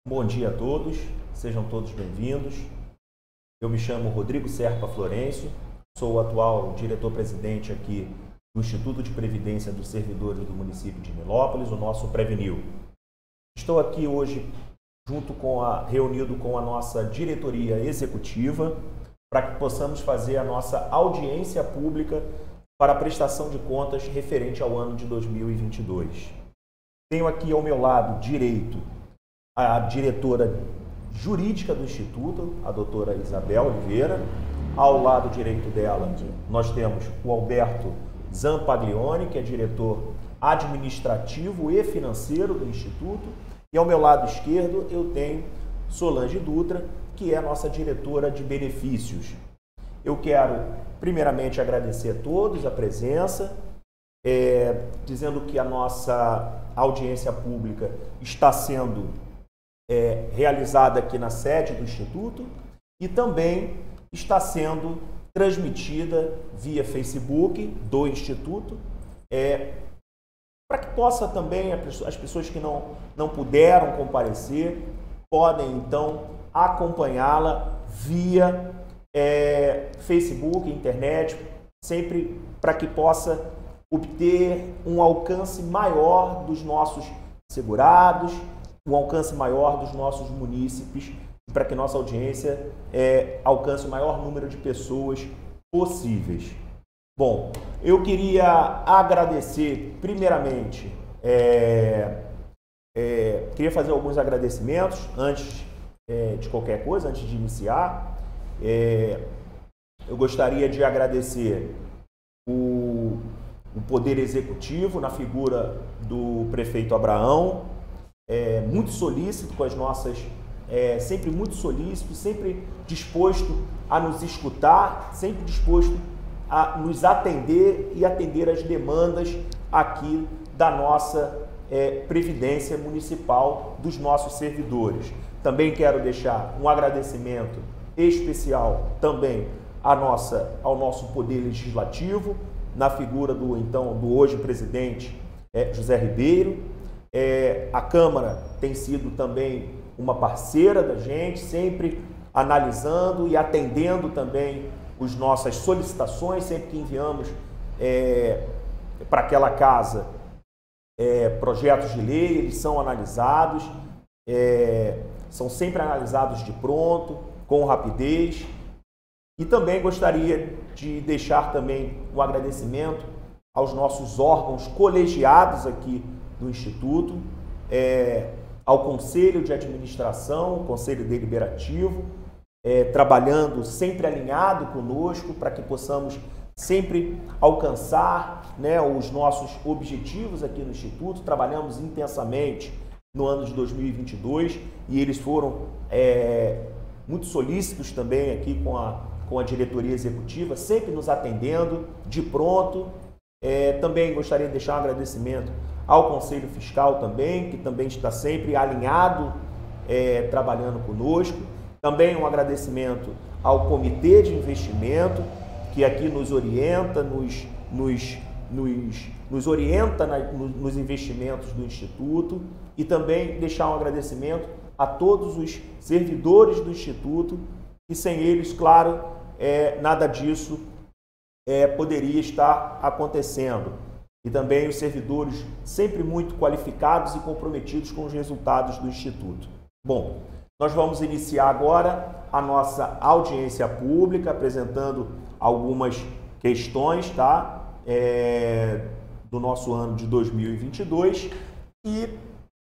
Bom dia a todos, sejam todos bem-vindos. Eu me chamo Rodrigo Serpa Florencio, sou o atual diretor-presidente aqui do Instituto de Previdência dos Servidores do município de Nilópolis, o nosso Prevenil. Estou aqui hoje reunido com a nossa diretoria executiva para que possamos fazer a nossa audiência pública para a prestação de contas referente ao ano de 2022. Tenho aqui ao meu lado direito a diretora jurídica do Instituto, a doutora Isabel Oliveira. Ao lado direito dela, nós temos o Alberto Zampaglione, que é diretor administrativo e financeiro do Instituto. E ao meu lado esquerdo eu tenho Solange Dutra, que é a nossa diretora de benefícios. Eu quero primeiramente agradecer a todos a presença, dizendo que a nossa audiência pública está sendo realizada aqui na sede do Instituto e também está sendo transmitida via Facebook do Instituto, para que possa também as pessoas que não puderam comparecer, podem então acompanhá-la via Facebook, internet, sempre para que possa obter um alcance maior dos nossos segurados, um alcance maior dos nossos munícipes, para que nossa audiência alcance o maior número de pessoas possíveis. Bom, eu queria agradecer primeiramente, queria fazer alguns agradecimentos antes de qualquer coisa, antes de iniciar. Eu gostaria de agradecer o Poder Executivo na figura do prefeito Abraão, muito solícito com as nossas, sempre muito solícito, sempre disposto a nos escutar, sempre disposto a nos atender e atender as demandas aqui da nossa Previdência Municipal, dos nossos servidores. Também quero deixar um agradecimento especial também ao nosso Poder Legislativo, na figura do hoje presidente José Ribeiro. A Câmara tem sido também uma parceira da gente, sempre analisando e atendendo também as nossas solicitações, sempre que enviamos para aquela casa projetos de lei, eles são analisados, são sempre analisados de pronto, com rapidez. E também gostaria de deixar também um agradecimento aos nossos órgãos colegiados aqui do Instituto, ao Conselho de Administração, o Conselho Deliberativo, trabalhando sempre alinhado conosco para que possamos sempre alcançar, os nossos objetivos aqui no Instituto. Trabalhamos intensamente no ano de 2022 e eles foram muito solícitos também aqui com a diretoria executiva, sempre nos atendendo de pronto. Também gostaria de deixar um agradecimento ao Conselho Fiscal também, que também está sempre alinhado, trabalhando conosco. Também um agradecimento ao Comitê de Investimento, que aqui nos orienta, nos orienta nos investimentos do Instituto. E também deixar um agradecimento a todos os servidores do Instituto, que sem eles, claro, nada disso poderia estar acontecendo. E também os servidores sempre muito qualificados e comprometidos com os resultados do Instituto. Bom, nós vamos iniciar agora a nossa audiência pública, apresentando algumas questões, do nosso ano de 2022. E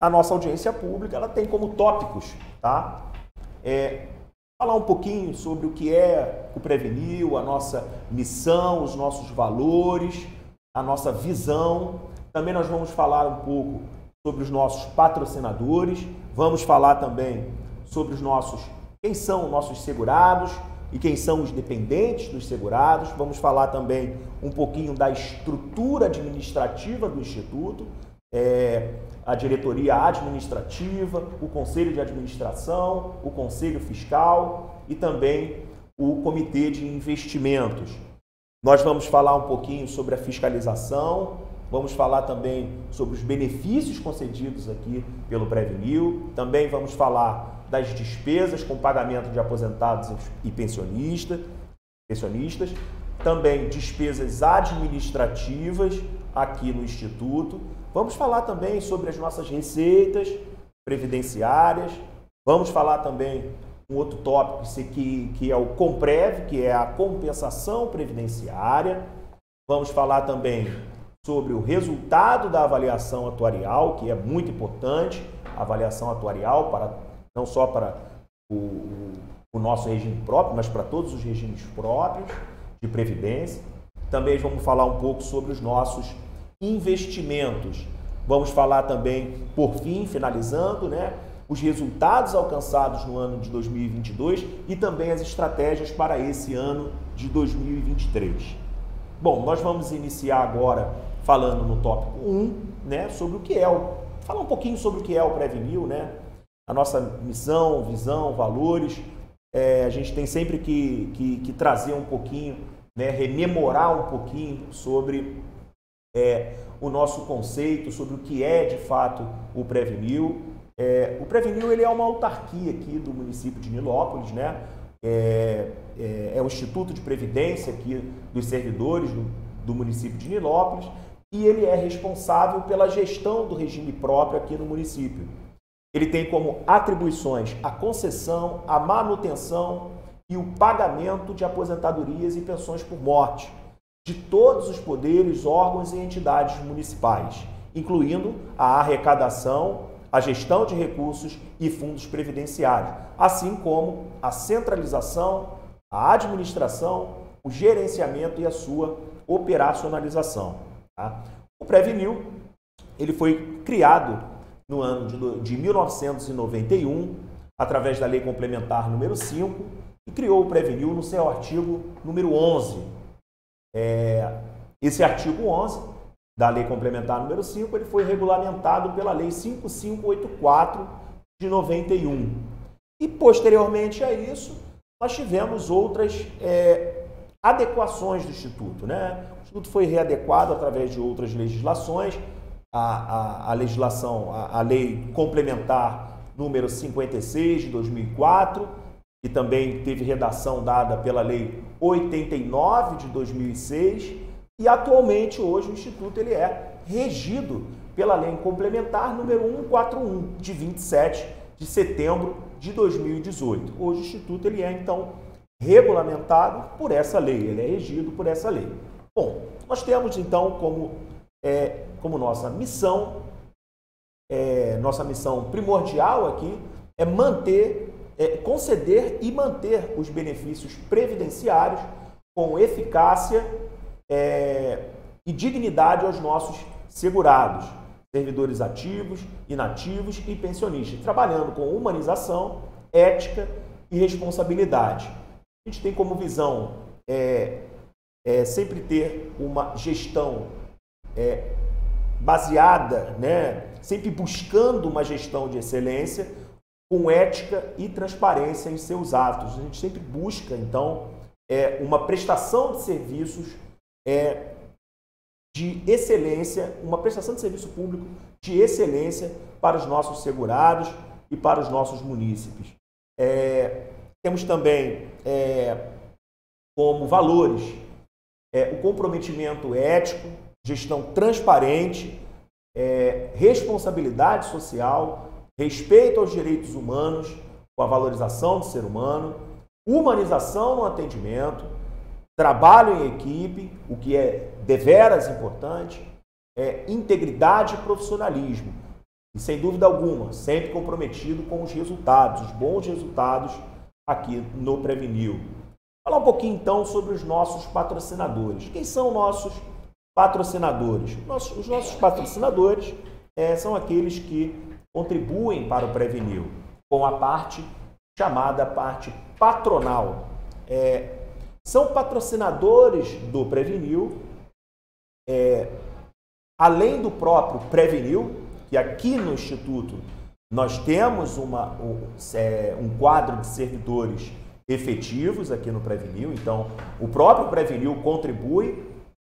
a nossa audiência pública, ela tem como tópicos, falar um pouquinho sobre o que é o Prevenil, a nossa missão, os nossos valores, a nossa visão. Também nós vamos falar um pouco sobre os nossos patrocinadores, vamos falar também sobre quem são os nossos segurados e quem são os dependentes dos segurados. Vamos falar também um pouquinho da estrutura administrativa do Instituto, a diretoria administrativa, o Conselho de Administração, o Conselho Fiscal e também o Comitê de Investimentos. Nós vamos falar um pouquinho sobre a fiscalização, vamos falar também sobre os benefícios concedidos aqui pelo Previnil, também vamos falar das despesas com pagamento de aposentados e pensionistas, também despesas administrativas aqui no Instituto. Vamos falar também sobre as nossas receitas previdenciárias, vamos falar também um outro tópico que é o Comprev, que é a compensação previdenciária. Vamos falar também sobre o resultado da avaliação atuarial, que é muito importante, a avaliação atuarial não só para o nosso regime próprio, mas para todos os regimes próprios de previdência. Também vamos falar um pouco sobre os nossos investimentos. Vamos falar também, por fim, finalizando, os resultados alcançados no ano de 2022 e também as estratégias para esse ano de 2023. Bom, nós vamos iniciar agora falando no tópico 1, sobre o que é falar um pouquinho sobre o que é o Previnil, a nossa missão, visão, valores. A gente tem sempre que trazer um pouquinho, rememorar um pouquinho sobre o nosso conceito, sobre o que é de fato o Previnil. O Previnil ele é uma autarquia aqui do município de Nilópolis, é o Instituto de Previdência aqui dos servidores do município de Nilópolis e ele é responsável pela gestão do regime próprio aqui no município. Ele tem como atribuições a concessão, a manutenção e o pagamento de aposentadorias e pensões por morte de todos os poderes, órgãos e entidades municipais, incluindo a arrecadação, a gestão de recursos e fundos previdenciários, assim como a centralização, a administração, o gerenciamento e a sua operacionalização. O Previnil ele foi criado no ano de 1991, através da Lei Complementar número 5, e criou o Previnil no seu artigo número 11. Esse artigo 11 da Lei Complementar número 5, ele foi regulamentado pela Lei 5584 de 91. E posteriormente a isso, nós tivemos outras adequações do Instituto, O Instituto foi readequado através de outras legislações, a Lei Complementar número 56 de 2004, que também teve redação dada pela Lei 89 de 2006, e atualmente hoje o Instituto ele é regido pela Lei Complementar número 141 de 27 de setembro de 2018. Hoje o Instituto ele é então regulamentado por essa lei, ele é regido por essa lei. Bom, nós temos então como nossa missão primordial aqui é conceder e manter os benefícios previdenciários com eficácia e dignidade aos nossos segurados, servidores ativos, inativos e pensionistas, trabalhando com humanização, ética e responsabilidade. A gente tem como visão sempre ter uma gestão baseada, sempre buscando uma gestão de excelência, com ética e transparência em seus atos. A gente sempre busca, então, uma prestação de serviços de excelência, uma prestação de serviço público de excelência para os nossos segurados e para os nossos munícipes. Temos também como valores o comprometimento ético, gestão transparente, responsabilidade social, respeito aos direitos humanos, com a valorização do ser humano, humanização no atendimento, trabalho em equipe, o que é deveras importante, integridade e profissionalismo. E, sem dúvida alguma, sempre comprometido com os resultados, os bons resultados aqui no Previnil. Falar um pouquinho, então, sobre os nossos patrocinadores. Quem são nossos patrocinadores? Os nossos patrocinadores são aqueles que contribuem para o Previnil, com a parte chamada parte patronal. São patrocinadores do Previnil, além do próprio Previnil, que aqui no Instituto nós temos um quadro de servidores efetivos aqui no Previnil, então o próprio Previnil contribui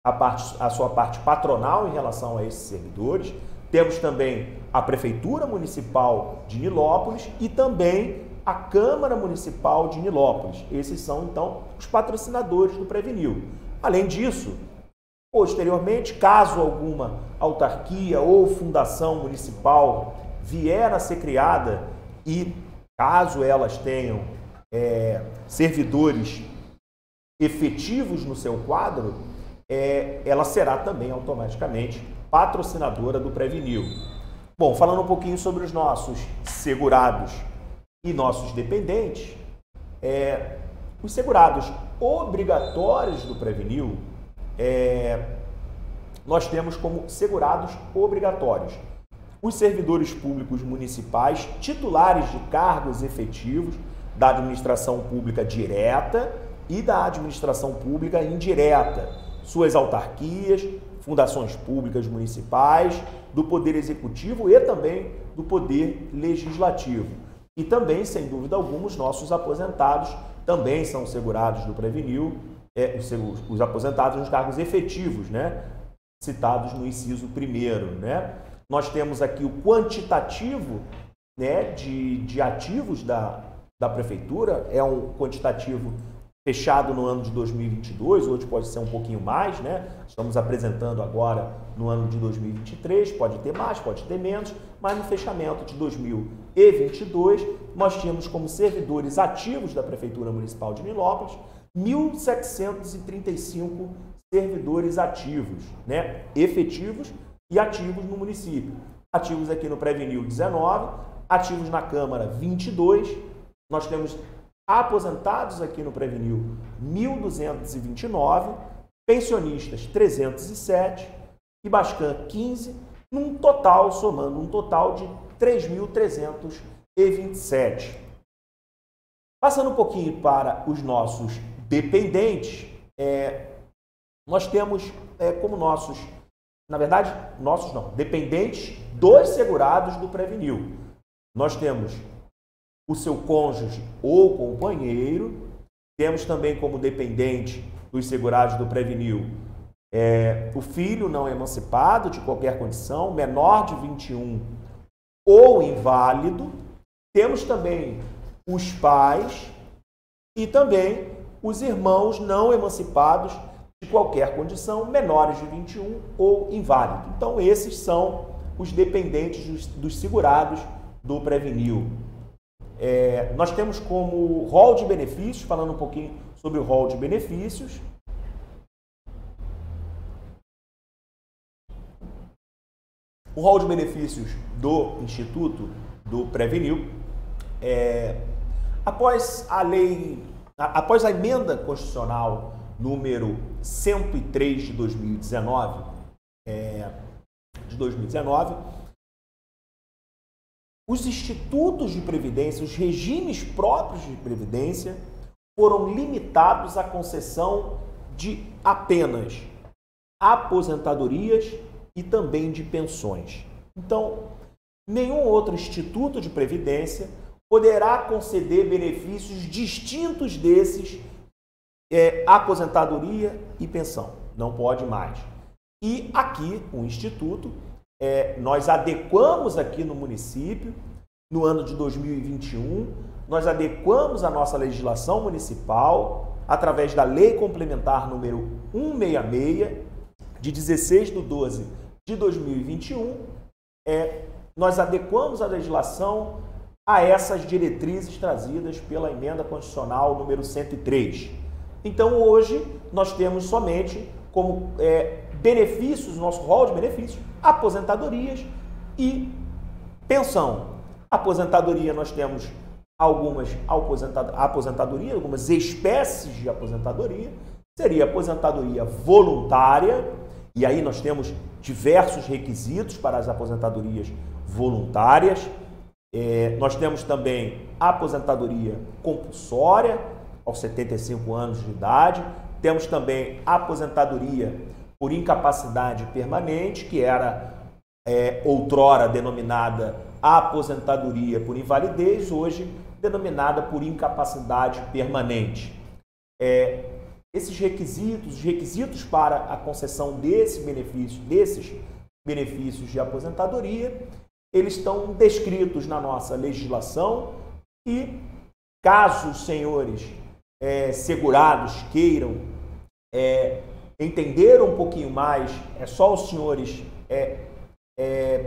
a sua parte patronal em relação a esses servidores. Temos também a Prefeitura Municipal de Nilópolis e também a Câmara Municipal de Nilópolis. Esses são, então, os patrocinadores do Previnil. Além disso, posteriormente, caso alguma autarquia ou fundação municipal vier a ser criada e caso elas tenham servidores efetivos no seu quadro, ela será também automaticamente patrocinadora do Previnil. Bom, falando um pouquinho sobre os nossos segurados e nossos dependentes, os segurados obrigatórios do Previnil, nós temos como segurados obrigatórios os servidores públicos municipais titulares de cargos efetivos da administração pública direta e da administração pública indireta, suas autarquias, fundações públicas municipais, do Poder Executivo e também do Poder Legislativo. E também, sem dúvida alguma, os nossos aposentados também são segurados do Previnil, os aposentados nos cargos efetivos, né? Citados no inciso 1º, né? Nós temos aqui o quantitativo, né, de ativos da Prefeitura, é um quantitativo fechado no ano de 2022, hoje pode ser um pouquinho mais, né? Estamos apresentando agora no ano de 2023, pode ter mais, pode ter menos, mas no fechamento de 2022, nós tínhamos como servidores ativos da Prefeitura Municipal de Nilópolis 1.735 servidores ativos, né? Efetivos e ativos no município. Ativos aqui no Previnil 19, ativos na Câmara 22, nós temos aposentados aqui no Previnil 1.229, pensionistas 307 e Bascan 15, num total, somando um total de 3.327. Passando um pouquinho para os nossos dependentes, nós temos como nossos, na verdade, nossos não, dependentes dos segurados do Previnil. Nós temos o seu cônjuge ou companheiro, temos também como dependente dos segurados do Previnil o filho não emancipado de qualquer condição, menor de 21 ou inválido, temos também os pais e também os irmãos não emancipados de qualquer condição, menores de 21 ou inválido. Então, esses são os dependentes dos segurados do Previnil. Nós temos como rol de benefícios, falando um pouquinho sobre o rol de benefícios, o rol de benefícios do Instituto do Previnil, após a emenda constitucional número 103 de 2019, os institutos de previdência, os regimes próprios de previdência foram limitados à concessão de apenas aposentadorias e também de pensões. Então, nenhum outro instituto de previdência poderá conceder benefícios distintos desses, aposentadoria e pensão. Não pode mais. E aqui, o Instituto, nós adequamos aqui no município, no ano de 2021, nós adequamos a nossa legislação municipal através da Lei Complementar número 166, de 16/12 de 2021, nós adequamos a legislação a essas diretrizes trazidas pela Emenda Constitucional número 103. Então, hoje, nós temos somente como benefícios, nosso rol de benefícios, aposentadorias e pensão. Aposentadoria, nós temos algumas aposentadorias, algumas espécies de aposentadoria. Seria aposentadoria voluntária, e aí nós temos diversos requisitos para as aposentadorias voluntárias. Nós temos também a aposentadoria compulsória, aos 75 anos de idade. Temos também a aposentadoria por incapacidade permanente, que era outrora denominada aposentadoria por invalidez, hoje denominada por incapacidade permanente. esses requisitos, os requisitos para a concessão desses benefícios de aposentadoria, eles estão descritos na nossa legislação e, caso os senhores segurados queiram entender um pouquinho mais, é só os senhores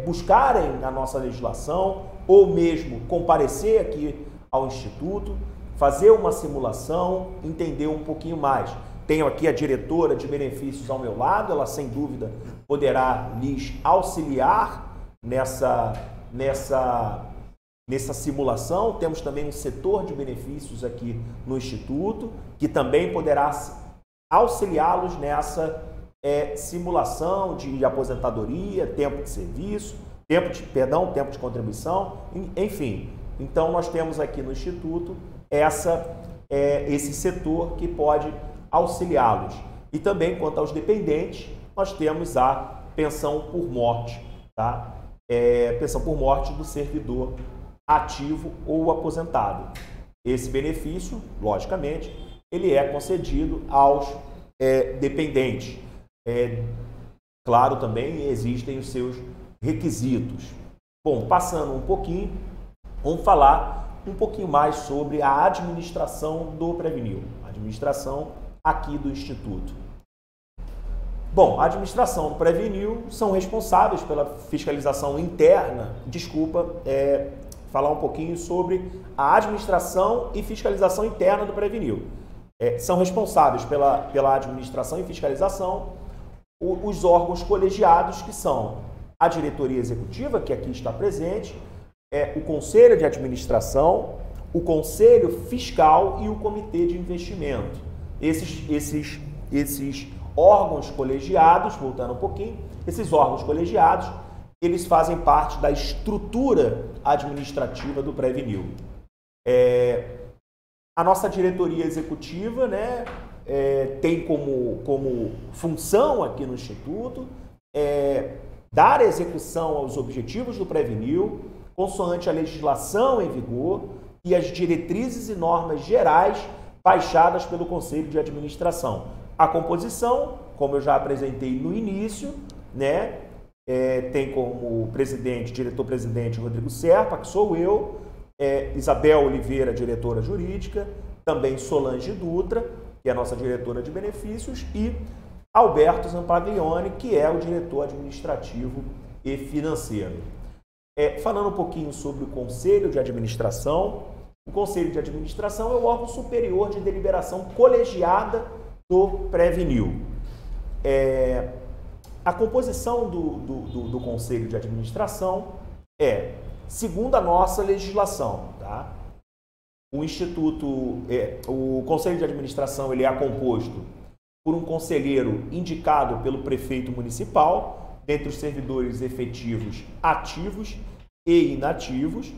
buscarem na nossa legislação ou mesmo comparecer aqui ao Instituto, fazer uma simulação, entender um pouquinho mais. Tenho aqui a diretora de benefícios ao meu lado, ela sem dúvida poderá lhes auxiliar nessa simulação. Temos também um setor de benefícios aqui no Instituto, que também poderá auxiliá-los nessa simulação de aposentadoria, tempo de serviço, tempo de contribuição, enfim. Então, nós temos aqui no Instituto esse setor que pode auxiliá-los. E também, quanto aos dependentes, nós temos a pensão por morte, tá? Pensão por morte do servidor ativo ou aposentado. Esse benefício, logicamente, ele é concedido aos dependentes. Claro, também existem os seus requisitos. Bom, passando um pouquinho, vamos falar um pouquinho mais sobre a administração do Previnil, a administração aqui do Instituto. Bom, a administração do Previnil são responsáveis pela fiscalização interna, falar um pouquinho sobre a administração e fiscalização interna do Previnil. São responsáveis pela administração e fiscalização os órgãos colegiados, que são a diretoria executiva, que aqui está presente, o conselho de administração, o conselho fiscal e o comitê de investimento. Esses órgãos colegiados, voltando um pouquinho, esses órgãos colegiados, eles fazem parte da estrutura administrativa do Previnil. A nossa diretoria executiva, né, tem como função aqui no Instituto dar execução aos objetivos do Previnil, consoante a legislação em vigor e as diretrizes e normas gerais baixadas pelo Conselho de Administração. A composição, como eu já apresentei no início, né, tem como diretor-presidente Rodrigo Serpa, que sou eu, Isabel Oliveira, diretora jurídica, também Solange Dutra, que é a nossa diretora de benefícios, e Alberto Zampaglione, que é o diretor administrativo e financeiro. Falando um pouquinho sobre o Conselho de Administração, o Conselho de Administração é o órgão superior de deliberação colegiada do Previnil. A composição do Conselho de Administração segundo a nossa legislação, tá? O Conselho de Administração ele é composto por um conselheiro indicado pelo prefeito municipal, dentre os servidores efetivos ativos e inativos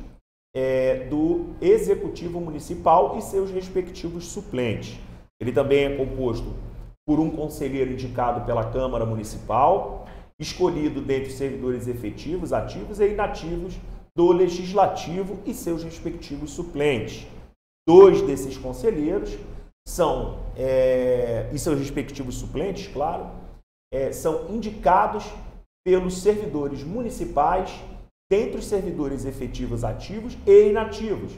do Executivo Municipal e seus respectivos suplentes. Ele também é composto por um conselheiro indicado pela Câmara Municipal, escolhido dentre os servidores efetivos, ativos e inativos do Legislativo e seus respectivos suplentes. 2 desses conselheiros e seus respectivos suplentes, claro, são indicados pelos servidores municipais, dentre os servidores efetivos ativos e inativos,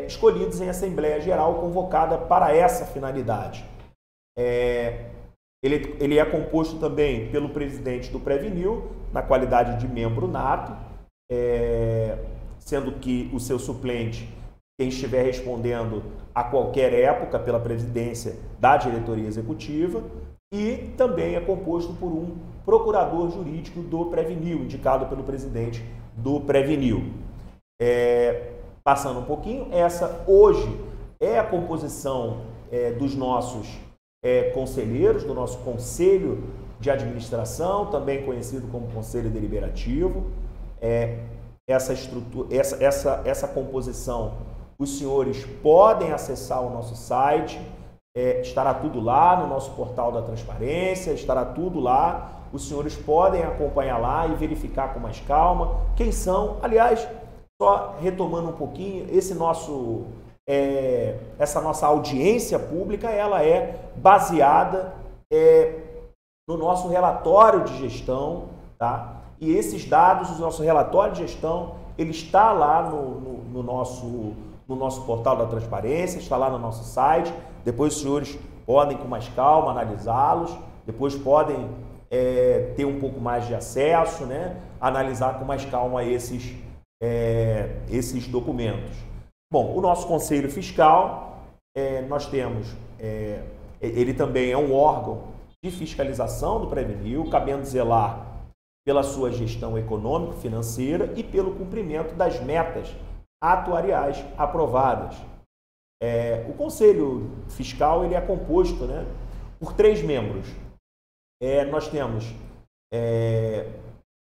escolhidos em Assembleia Geral convocada para essa finalidade. Ele é composto também pelo presidente do Previnil, na qualidade de membro nato, sendo que o seu suplente, quem estiver respondendo a qualquer época pela presidência da diretoria executiva, e também é composto por um procurador jurídico do Previnil, indicado pelo presidente do Previnil. Passando um pouquinho, essa hoje é a composição dos nossos conselheiros, do nosso Conselho de Administração, também conhecido como Conselho Deliberativo. Essa composição, os senhores podem acessar o nosso site, estará tudo lá no nosso portal da transparência, estará tudo lá. Os senhores podem acompanhar lá e verificar com mais calma quem são. Aliás, só retomando um pouquinho, esse nosso essa nossa audiência pública, ela é baseada no nosso relatório de gestão, tá? E esses dados do nosso relatório de gestão, ele está lá no nosso portal da transparência, está lá no nosso site. Depois os senhores podem, com mais calma, analisá-los. Depois podem ter um pouco mais de acesso, né? Analisar com mais calma esses documentos. Bom, o nosso Conselho Fiscal, nós temos, ele também é um órgão de fiscalização do Previnil, cabendo zelar pela sua gestão econômico-financeira e pelo cumprimento das metas atuariais aprovadas. O Conselho Fiscal, ele é composto, né, por 3 membros. Nós temos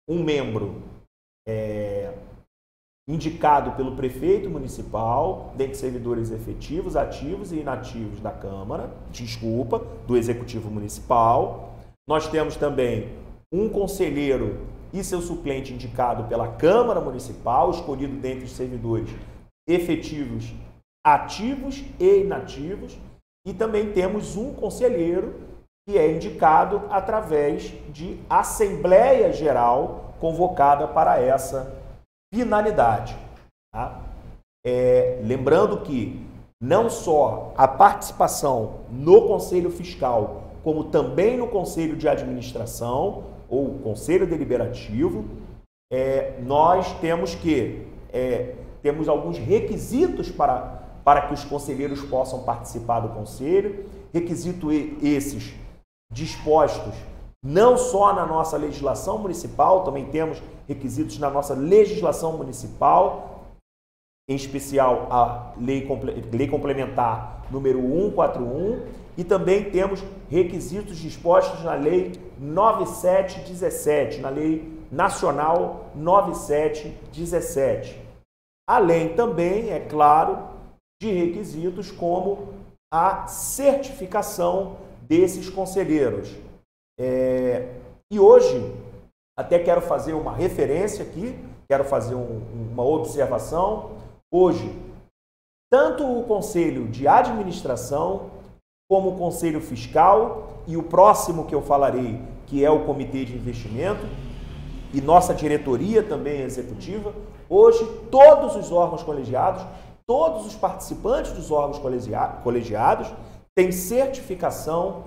um membro indicado pelo prefeito municipal, dentre servidores efetivos, ativos e inativos da Câmara, do Executivo Municipal. Nós temos também um conselheiro e seu suplente indicado pela Câmara Municipal, escolhido dentre os servidores efetivos, ativos e inativos. E também temos um conselheiro que é indicado através de Assembleia Geral convocada para essa finalidade. Tá? Lembrando que não só a participação no Conselho Fiscal, como também no Conselho de Administração ou Conselho Deliberativo, nós temos temos alguns requisitos para que os conselheiros possam participar do Conselho, requisitos esses dispostos não só na nossa legislação municipal, também temos requisitos na nossa legislação municipal, em especial a Lei Complementar número 141, e também temos requisitos dispostos na Lei 9717, na Lei Nacional 9717. Além também, é claro, de requisitos como a certificação desses conselheiros. E hoje, até quero fazer uma referência aqui, quero fazer uma observação. Hoje, tanto o Conselho de Administração, como o Conselho Fiscal e o próximo que eu falarei, que é o Comitê de Investimento, e nossa diretoria também executiva, hoje todos os órgãos colegiados, todos os participantes dos órgãos colegiados têm certificação,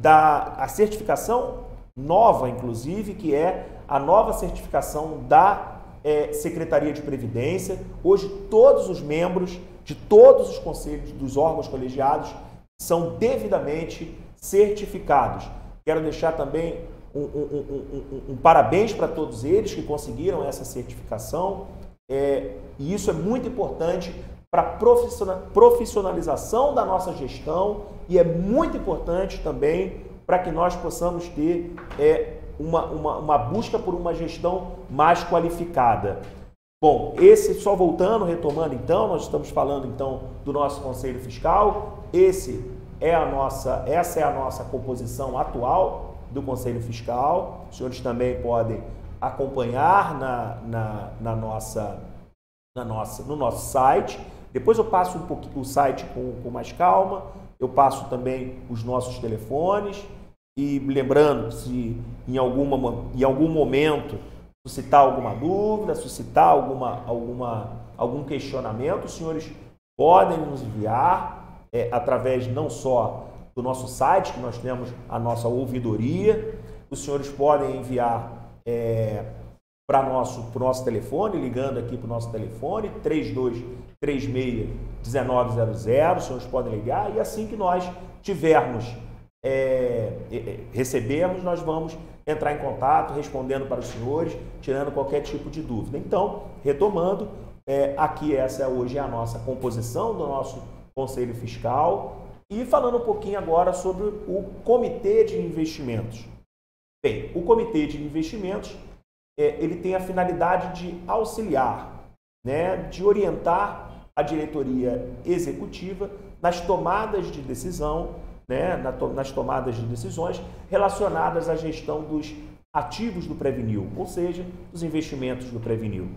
a certificação nova, inclusive, que é a nova certificação da Secretaria de Previdência. Hoje todos os membros de todos os conselhos dos órgãos colegiados são devidamente certificados. Quero deixar também um parabéns para todos eles que conseguiram essa certificação, e isso é muito importante para a profissionalização da nossa gestão e é muito importante também para que nós possamos ter uma busca por uma gestão mais qualificada. Bom, só voltando, retomando então, nós estamos falando então do nosso Conselho Fiscal. Essa é a nossa composição atual do Conselho Fiscal. Os senhores também podem acompanhar no nosso site. Depois eu passo um pouquinho o site com mais calma, eu passo também os nossos telefones e lembrando, se em algum momento suscitar alguma dúvida, suscitar algum questionamento, os senhores podem nos enviar através não só do nosso site, que nós temos a nossa ouvidoria, os senhores podem enviar para o nosso telefone, ligando aqui para o nosso telefone, 3236-1900, os senhores podem ligar, e assim que nós recebermos, nós vamos entrar em contato, respondendo para os senhores, tirando qualquer tipo de dúvida. Então, retomando, aqui essa hoje é a nossa composição do nosso Conselho Fiscal, e falando um pouquinho agora sobre o Comitê de Investimentos. Bem, o Comitê de Investimentos, ele tem a finalidade de auxiliar, né, de orientar a diretoria executiva nas tomadas de decisão, né, nas tomadas de decisões relacionadas à gestão dos ativos do Previnil, ou seja, dos investimentos do Previnil.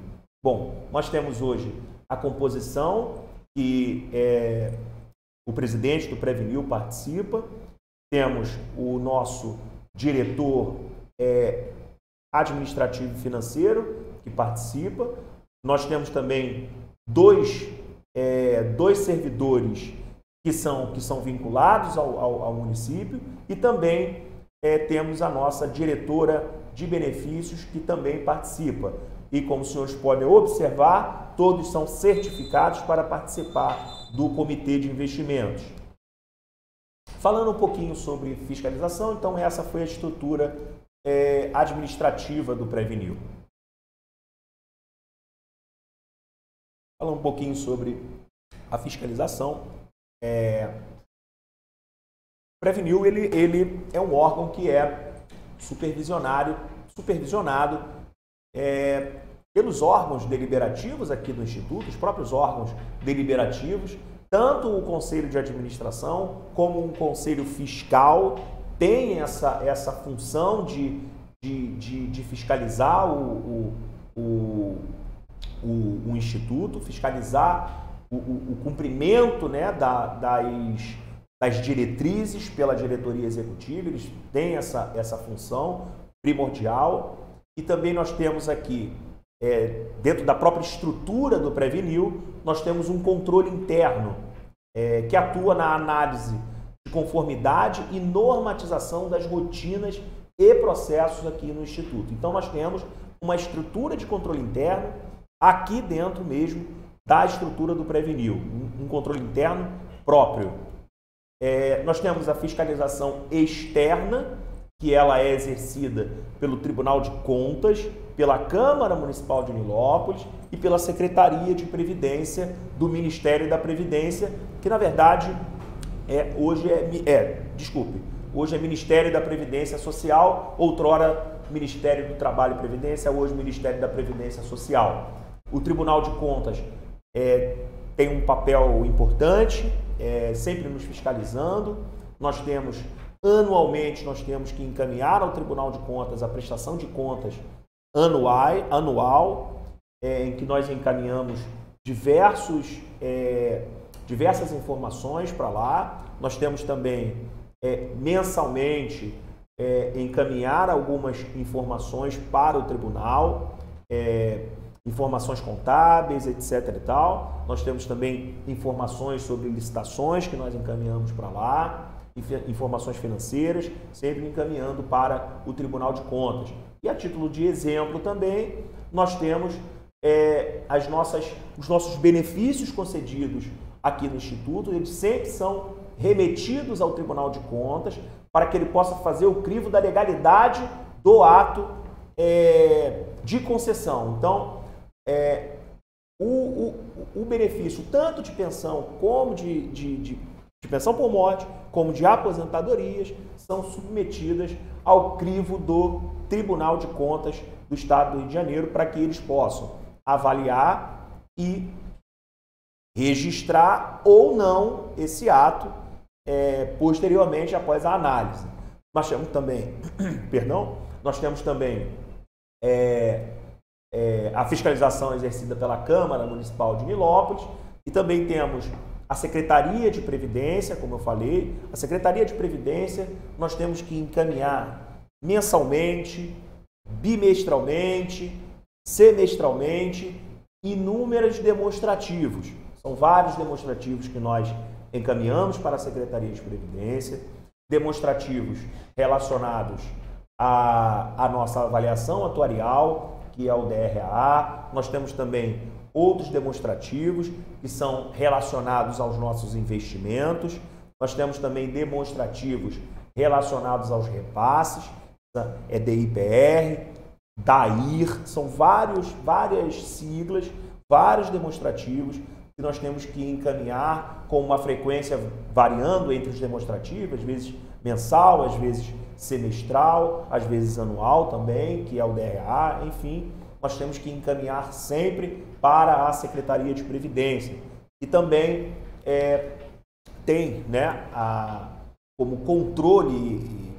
Bom, nós temos hoje a composição que o presidente do Previnil participa, temos o nosso diretor administrativo e financeiro que participa, nós temos também dois servidores que são vinculados ao município e também temos a nossa diretora de benefícios que também participa. E como os senhores podem observar, todos são certificados para participar do Comitê de Investimentos. Falando um pouquinho sobre fiscalização, então essa foi a estrutura administrativa do Previnil. Falando um pouquinho sobre a fiscalização, o Previnil ele é um órgão que é supervisionado pelos órgãos deliberativos aqui do Instituto, os próprios órgãos deliberativos, tanto o Conselho de Administração como o Conselho Fiscal tem essa função de fiscalizar o Instituto, fiscalizar o cumprimento, né, das diretrizes pela diretoria executiva. Eles têm essa função primordial. E também nós temos aqui, dentro da própria estrutura do Previnil, nós temos um controle interno que atua na análise de conformidade e normatização das rotinas e processos aqui no Instituto. Então nós temos uma estrutura de controle interno aqui dentro mesmo da estrutura do Previnil, um controle interno próprio. Nós temos a fiscalização externa, que ela é exercida pelo Tribunal de Contas, pela Câmara Municipal de Nilópolis e pela Secretaria de Previdência do Ministério da Previdência, que na verdade hoje é Ministério da Previdência Social, outrora Ministério do Trabalho e Previdência, hoje Ministério da Previdência Social. O Tribunal de Contas tem um papel importante, sempre nos fiscalizando. Anualmente nós temos que encaminhar ao Tribunal de Contas a prestação de contas anual, em que nós encaminhamos diversas informações para lá. Nós temos também mensalmente encaminhar algumas informações para o tribunal, informações contábeis, etc. e tal. Nós temos também informações sobre licitações que nós encaminhamos para lá, informações financeiras, sempre encaminhando para o Tribunal de Contas. E a título de exemplo também, nós temos os nossos benefícios concedidos aqui no Instituto, eles sempre são remetidos ao Tribunal de Contas para que ele possa fazer o crivo da legalidade do ato de concessão. Então, o benefício tanto de pensão como de pensão por morte, como de aposentadorias, são submetidas ao crivo do Tribunal de Contas do Estado do Rio de Janeiro para que eles possam avaliar e registrar ou não esse ato posteriormente após a análise. Nós temos também, a fiscalização exercida pela Câmara Municipal de Nilópolis e também temos a Secretaria de Previdência, como eu falei. A Secretaria de Previdência nós temos que encaminhar mensalmente, bimestralmente, semestralmente, inúmeros demonstrativos. São vários demonstrativos que nós encaminhamos para a Secretaria de Previdência, demonstrativos relacionados à nossa avaliação atuarial, que é o DRA. Nós temos também outros demonstrativos que são relacionados aos nossos investimentos. Nós temos também demonstrativos relacionados aos repasses, DIPR, DAIR, são várias siglas, vários demonstrativos que nós temos que encaminhar com uma frequência variando entre os demonstrativos, às vezes mensal, às vezes semestral, às vezes anual também, que é o DRA, enfim, nós temos que encaminhar sempre para a Secretaria de Previdência. E também tem, né, como controle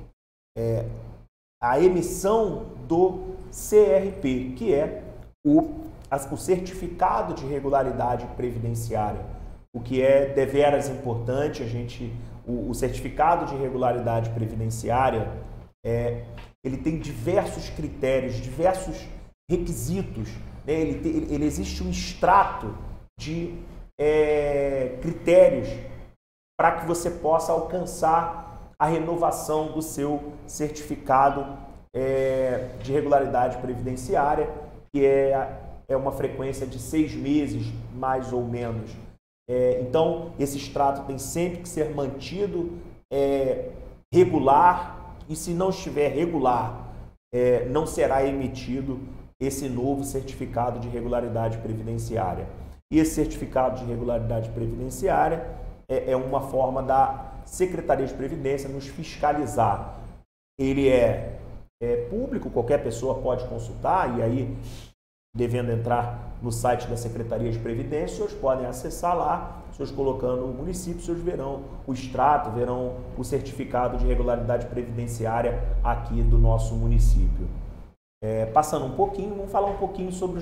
a emissão do CRP, que é o o certificado de regularidade previdenciária, o que é deveras importante. O certificado de regularidade previdenciária, ele tem diversos critérios, diversos requisitos, né? Ele existe um extrato de critérios para que você possa alcançar a renovação do seu certificado de regularidade previdenciária, que é uma frequência de 6 meses, mais ou menos. Então, esse extrato tem sempre que ser mantido regular, e se não estiver regular, não será emitido esse novo certificado de regularidade previdenciária. E esse certificado de regularidade previdenciária é uma forma da Secretaria de Previdência nos fiscalizar. Ele é público, qualquer pessoa pode consultar, e aí, devendo entrar no site da Secretaria de Previdência, os senhores podem acessar lá, os senhores colocando o município, os senhores verão o extrato, verão o certificado de regularidade previdenciária aqui do nosso município. Passando um pouquinho, vamos falar um pouquinho sobre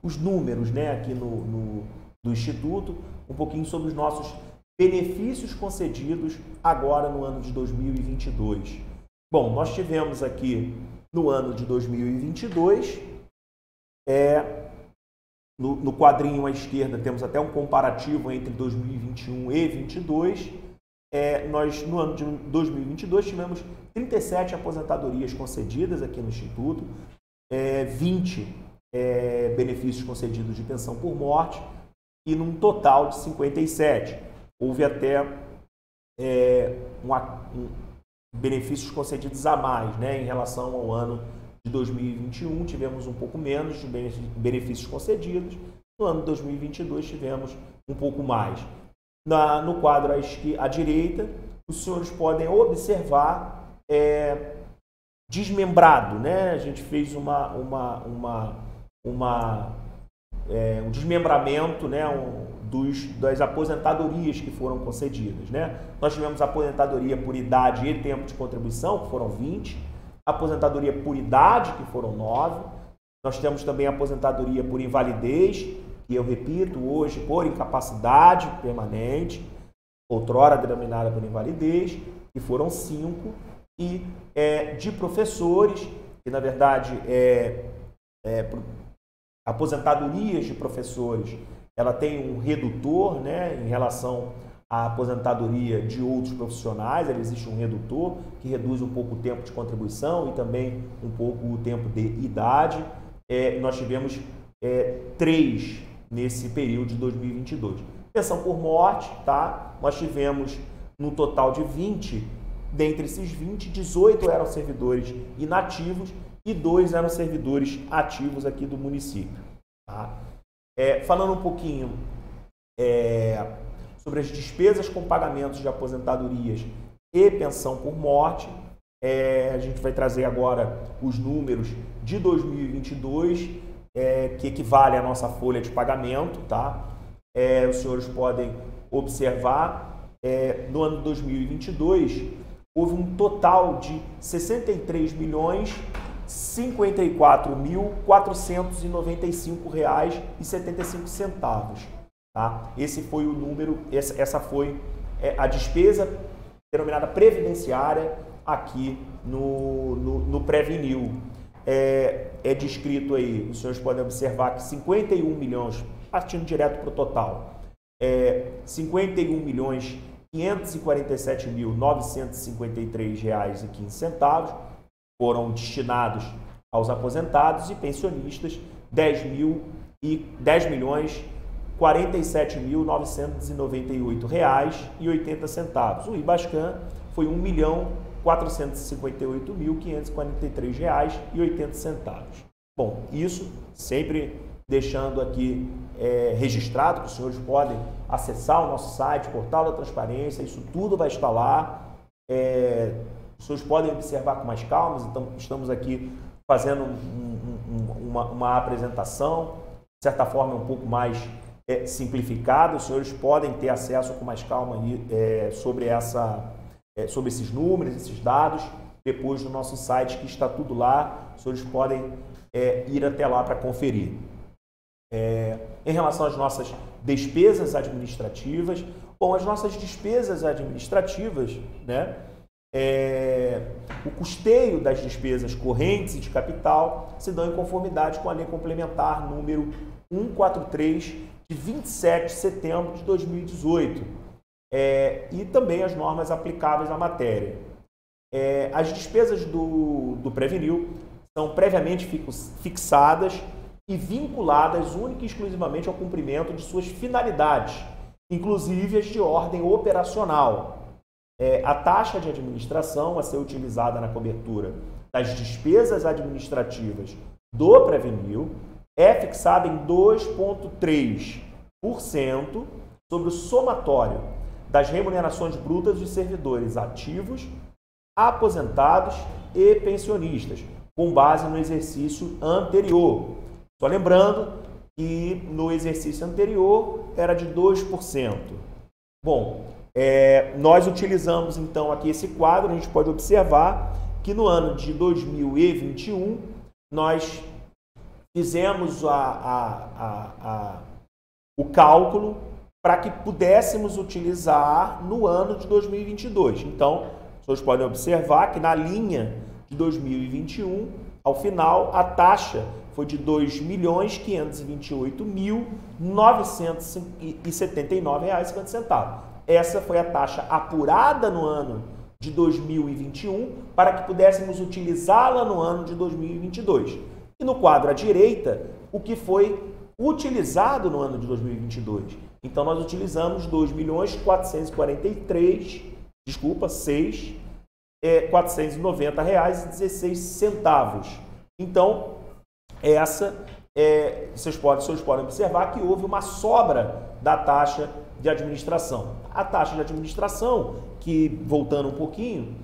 os números, né, aqui do Instituto, um pouquinho sobre os nossos benefícios concedidos agora no ano de 2022. Bom, nós tivemos aqui no ano de 2022, no quadrinho à esquerda temos até um comparativo entre 2021 e 2022. Nós, no ano de 2022, tivemos 37 aposentadorias concedidas aqui no Instituto, 20 benefícios concedidos de pensão por morte, e num total de 57. Houve até benefícios concedidos a mais, né, em relação ao ano de 2021, tivemos um pouco menos de benefícios concedidos. No ano de 2022 tivemos um pouco mais. No quadro à direita, os senhores podem observar desmembrado, né? A gente fez um desmembramento, né, das aposentadorias que foram concedidas, né? Nós tivemos aposentadoria por idade e tempo de contribuição, que foram 20, aposentadoria por idade, que foram 9, nós temos também aposentadoria por invalidez, que eu repito, hoje por incapacidade permanente, outrora denominada por invalidez, que foram 5, e de professores, que na verdade aposentadorias de professores, ela tem um redutor, né, em relação à aposentadoria de outros profissionais. Existe um redutor que reduz um pouco o tempo de contribuição e também um pouco o tempo de idade. Nós tivemos 3 nesse período de 2022. Pensão por morte, tá? Nós tivemos no total de 20, dentre esses 20, 18 eram servidores inativos e 2 eram servidores ativos aqui do município, tá? Falando um pouquinho sobre as despesas com pagamentos de aposentadorias e pensão por morte, a gente vai trazer agora os números de 2022, que equivale à nossa folha de pagamento, tá? Os senhores podem observar, no ano de 2022, houve um total de R$ 63.053.495,75, tá? Esse foi o número, essa foi a despesa denominada previdenciária aqui no Previnil. É descrito aí, os senhores podem observar que 51 milhões, partindo direto para o total, 51.547.953,15 reais foram destinados aos aposentados, e pensionistas 10.047.998,80 reais. O IBASCAN foi R$ 1.458.543,80 reais. Bom, isso sempre deixando aqui registrado, que os senhores podem acessar o nosso site, Portal da Transparência, isso tudo vai estar lá. Os senhores podem observar com mais calma, então estamos aqui fazendo uma apresentação, de certa forma um pouco mais simplificada. Os senhores podem ter acesso com mais calma sobre esses números, esses dados, depois no nosso site, que está tudo lá. Os senhores podem ir até lá para conferir. Em relação às nossas despesas administrativas, bom, as nossas despesas administrativas, né, o custeio das despesas correntes e de capital se dão em conformidade com a Lei Complementar número 143, de 27 de setembro de 2018, e também as normas aplicáveis à matéria. As despesas do Previnil são previamente fixadas e vinculadas única e exclusivamente ao cumprimento de suas finalidades, inclusive as de ordem operacional. A taxa de administração a ser utilizada na cobertura das despesas administrativas do Previnil é fixada em 2,3% sobre o somatório das remunerações brutas dos servidores ativos, aposentados e pensionistas, com base no exercício anterior. Só lembrando que no exercício anterior era de 2%. Bom, nós utilizamos então aqui esse quadro, a gente pode observar que no ano de 2021 nós fizemos o cálculo para que pudéssemos utilizar no ano de 2022. Então, vocês podem observar que na linha de 2021, ao final, a taxa foi de R$ 2.528.979,50. Essa foi a taxa apurada no ano de 2021 para que pudéssemos utilizá-la no ano de 2022. E no quadro à direita, o que foi utilizado no ano de 2022. Então, nós utilizamos R$ 2.443.490,16. Então, vocês podem observar que houve uma sobra da taxa de administração. A taxa de administração, que, voltando um pouquinho,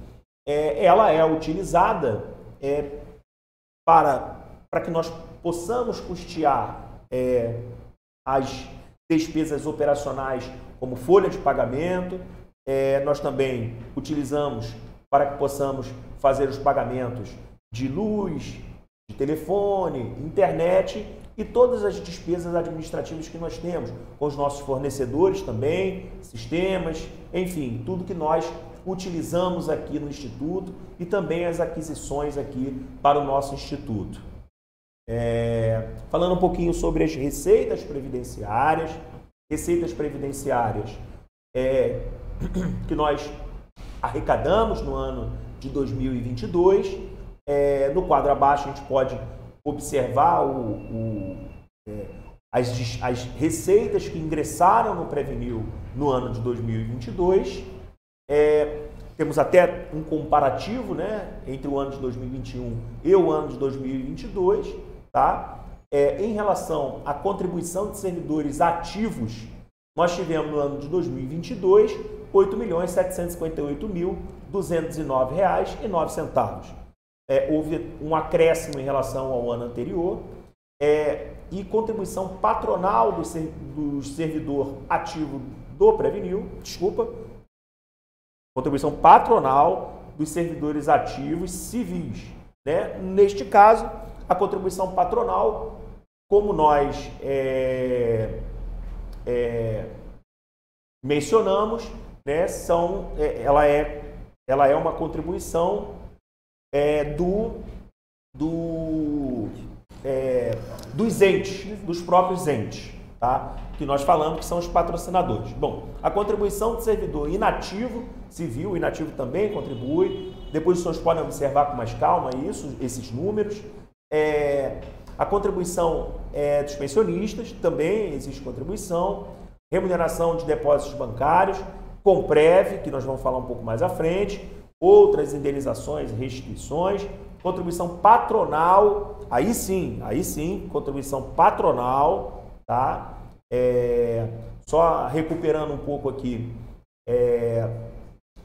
ela é utilizada para que nós possamos custear as despesas operacionais, como folha de pagamento. Nós também utilizamos para que possamos fazer os pagamentos de luz, de telefone, internet e todas as despesas administrativas que nós temos com os nossos fornecedores também, sistemas, enfim, tudo que nós utilizamos aqui no Instituto e também as aquisições aqui para o nosso Instituto. Falando um pouquinho sobre as receitas previdenciárias. Receitas previdenciárias que nós arrecadamos no ano de 2022. No quadro abaixo a gente pode observar as receitas que ingressaram no Previnil no ano de 2022. Temos até um comparativo, né, entre o ano de 2021 e o ano de 2022. Tá? Em relação à contribuição de servidores ativos, nós tivemos no ano de 2022 R$ 8.758.209,09. Houve um acréscimo em relação ao ano anterior. E contribuição patronal do servidor ativo do Previnil, contribuição patronal dos servidores ativos civis, né? Neste caso, a contribuição patronal, como nós mencionamos, né, ela é uma contribuição dos entes, dos próprios entes, tá? Que nós falamos que são os patrocinadores. Bom, a contribuição do servidor inativo, civil, o inativo também contribui. Depois os senhores podem observar com mais calma esses números. A contribuição dos pensionistas, também existe contribuição. Remuneração de depósitos bancários, Comprev, que nós vamos falar um pouco mais à frente. Outras indenizações e restituições. Contribuição patronal, aí sim, contribuição patronal, tá? Só recuperando um pouco aqui,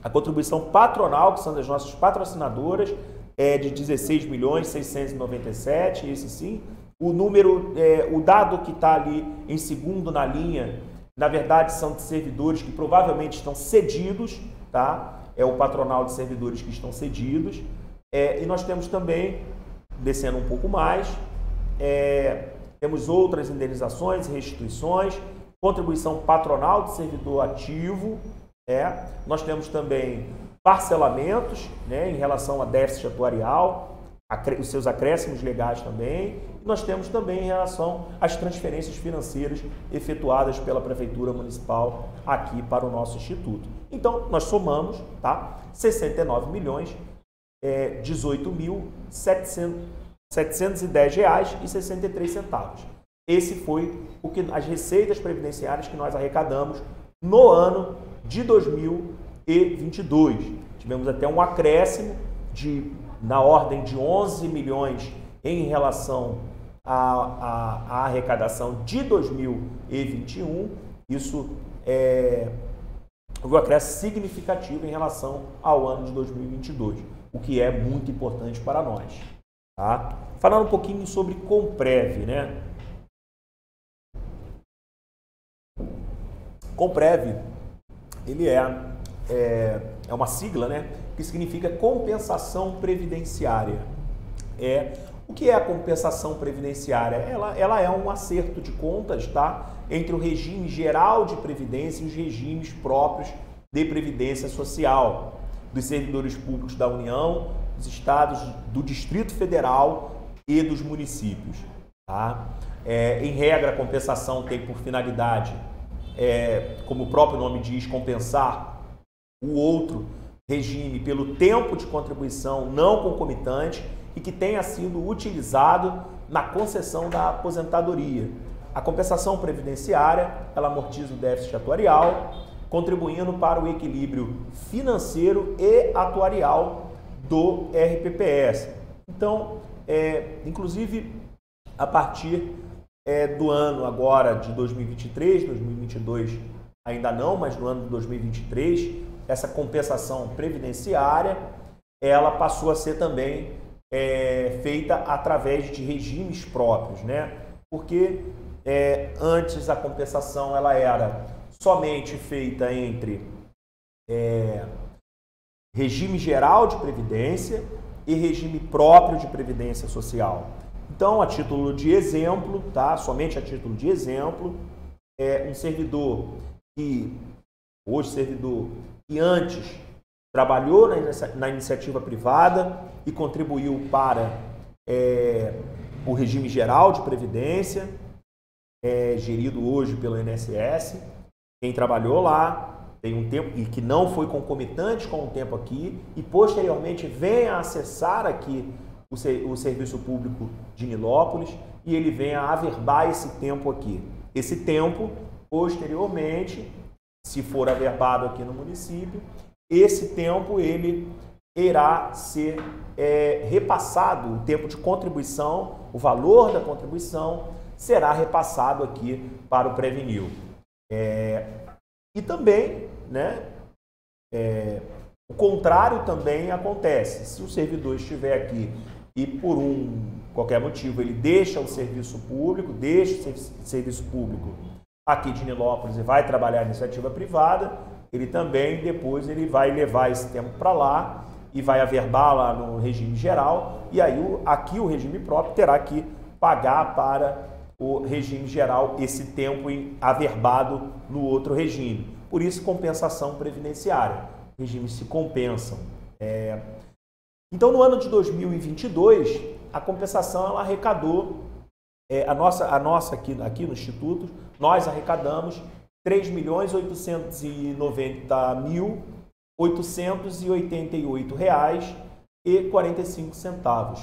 a contribuição patronal, que são das nossas patrocinadoras, é de 16.697.000, esse sim. O número, o dado que está ali em segundo na linha, na verdade são de servidores que provavelmente estão cedidos, tá? É o patronal de servidores que estão cedidos. E nós temos também, descendo um pouco mais, temos outras indenizações e restituições, contribuição patronal de servidor ativo, nós temos também parcelamentos, em relação a déficit atuarial, os seus acréscimos legais também. Nós temos também em relação às transferências financeiras efetuadas pela Prefeitura Municipal aqui para o nosso Instituto. Então, nós somamos, tá? 69 milhões, 18.710 reais e 63 centavos. Esse foi as receitas previdenciárias que nós arrecadamos no ano de 2022. Tivemos até um acréscimo na ordem de 11 milhões em relação à arrecadação de 2021. Isso houve um acréscimo significativo em relação ao ano de 2022, o que é muito importante para nós. Tá? Falando um pouquinho sobre Comprev, né? Comprev, ele é uma sigla, né, que significa compensação previdenciária. O que é a compensação previdenciária? Ela é um acerto de contas, tá, entre o regime geral de previdência e os regimes próprios de previdência social dos servidores públicos da União, dos estados, do Distrito Federal e dos municípios. Tá? Em regra, a compensação tem por finalidade, como o próprio nome diz, compensar o outro regime pelo tempo de contribuição não concomitante e que tenha sido utilizado na concessão da aposentadoria. A compensação previdenciária, ela amortiza o déficit atuarial, contribuindo para o equilíbrio financeiro e atuarial do RPPS. Então, inclusive, a partir do ano agora de 2023, 2022 ainda não, mas no ano de 2023, essa compensação previdenciária, ela passou a ser também feita através de regimes próprios, né? Porque antes a compensação ela era somente feita entre regime geral de previdência e regime próprio de previdência social. Então, a título de exemplo, tá? Somente a título de exemplo, um servidor que antes trabalhou na iniciativa privada e contribuiu para o regime geral de previdência, gerido hoje pelo INSS. Quem trabalhou lá tem um tempo e que não foi concomitante com o tempo aqui e posteriormente venha acessar aqui o serviço público de Nilópolis e ele venha averbar esse tempo aqui. Esse tempo, posteriormente, se for averbado aqui no município, esse tempo ele irá ser repassado, o tempo de contribuição, o valor da contribuição será repassado aqui para o Previnil. E também, né, o contrário também acontece. Se o servidor estiver aqui e por qualquer motivo ele deixa o serviço público, aqui de Nilópolis e vai trabalhar em iniciativa privada, ele também depois ele vai levar esse tempo para lá e vai averbar lá no regime geral e aí aqui o regime próprio terá que pagar para o regime geral esse tempo averbado no outro regime. Por isso, compensação previdenciária. Regimes se compensam. Então, no ano de 2022, a compensação ela arrecadou, a nossa aqui no Instituto, nós arrecadamos R$ 3.890.888,45.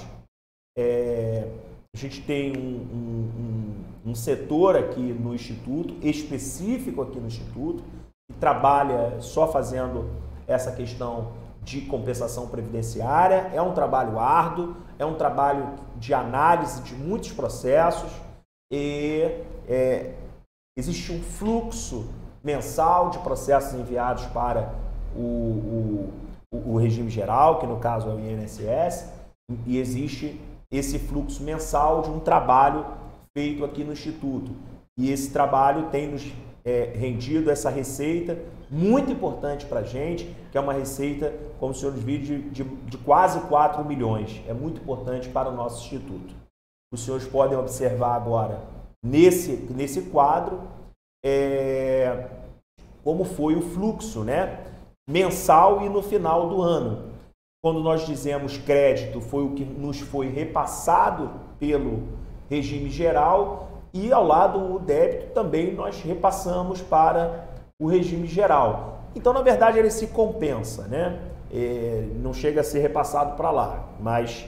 A gente tem um setor aqui no Instituto, específico aqui no Instituto, que trabalha só fazendo essa questão de compensação previdenciária. É um trabalho árduo, é um trabalho de análise de muitos processos e existe um fluxo mensal de processos enviados para o regime geral, que no caso é o INSS, e existe esse fluxo mensal de um trabalho feito aqui no Instituto. E esse trabalho tem nos rendido essa receita muito importante para a gente, que é uma receita, como os senhores viram, de quase 4 milhões. É muito importante para o nosso Instituto. os senhores podem observar agora nesse quadro como foi o fluxo, né, mensal e no final do ano. Quando nós dizemos crédito, foi o que nos foi repassado pelo regime geral, e ao lado o débito também nós repassamos para o regime geral. Então, na verdade, ele se compensa, né? Não chega a ser repassado para lá, mas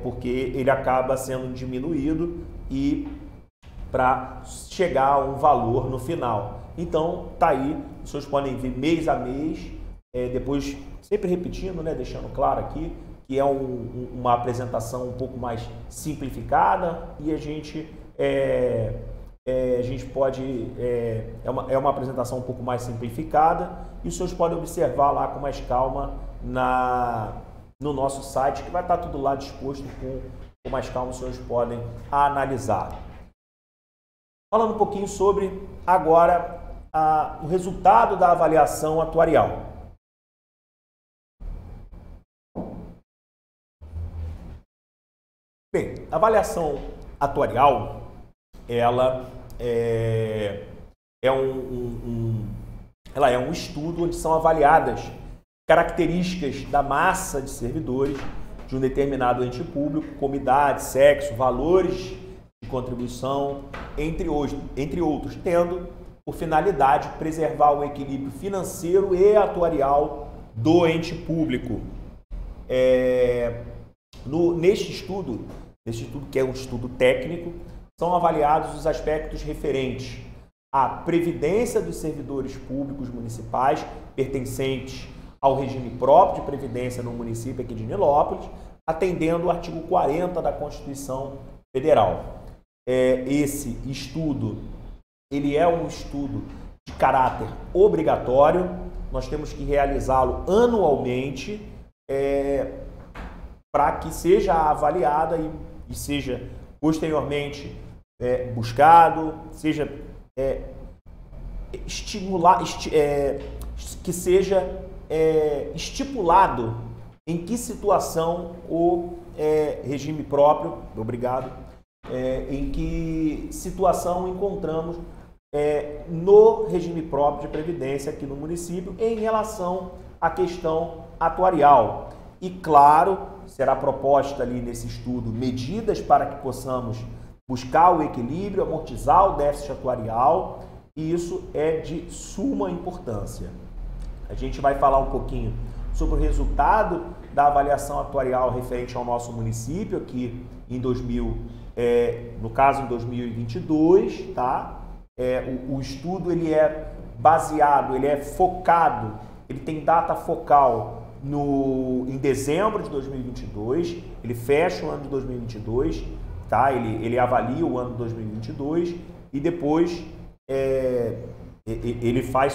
porque ele acaba sendo diminuído e para chegar a um valor no final. Então, tá aí, os senhores podem ver mês a mês, depois sempre repetindo, né, deixando claro aqui que é uma apresentação um pouco mais simplificada e a gente pode é uma apresentação um pouco mais simplificada e os senhores podem observar lá com mais calma no nosso site, que vai estar tudo lá disposto com mais calma, os senhores podem analisar. Falando um pouquinho sobre agora o resultado da avaliação atuarial. Bem, a avaliação atuarial, ela é um estudo onde são avaliadas características da massa de servidores de um determinado ente público, como idade, sexo, valores de contribuição, entre outros, tendo por finalidade preservar o equilíbrio financeiro e atuarial do ente público. Neste estudo, que é um estudo técnico, são avaliados os aspectos referentes à previdência dos servidores públicos municipais pertencentes ao regime próprio de previdência no município aqui de Nilópolis, atendendo o artigo 40 da Constituição Federal. Esse estudo, ele é um estudo de caráter obrigatório, nós temos que realizá-lo anualmente para que seja avaliada e seja posteriormente buscado, seja que seja estipulado em que situação o regime próprio, em que situação encontramos no regime próprio de previdência aqui no município em relação à questão atuarial. E claro, será proposta ali nesse estudo medidas para que possamos buscar o equilíbrio, amortizar o déficit atuarial, e isso é de suma importância. A gente vai falar um pouquinho sobre o resultado da avaliação atuarial referente ao nosso município aqui em no caso em 2022, tá? O estudo ele é baseado, ele é focado, ele tem data focal em dezembro de 2022, ele fecha o ano de 2022, tá? Ele avalia o ano de 2022 e depois ele faz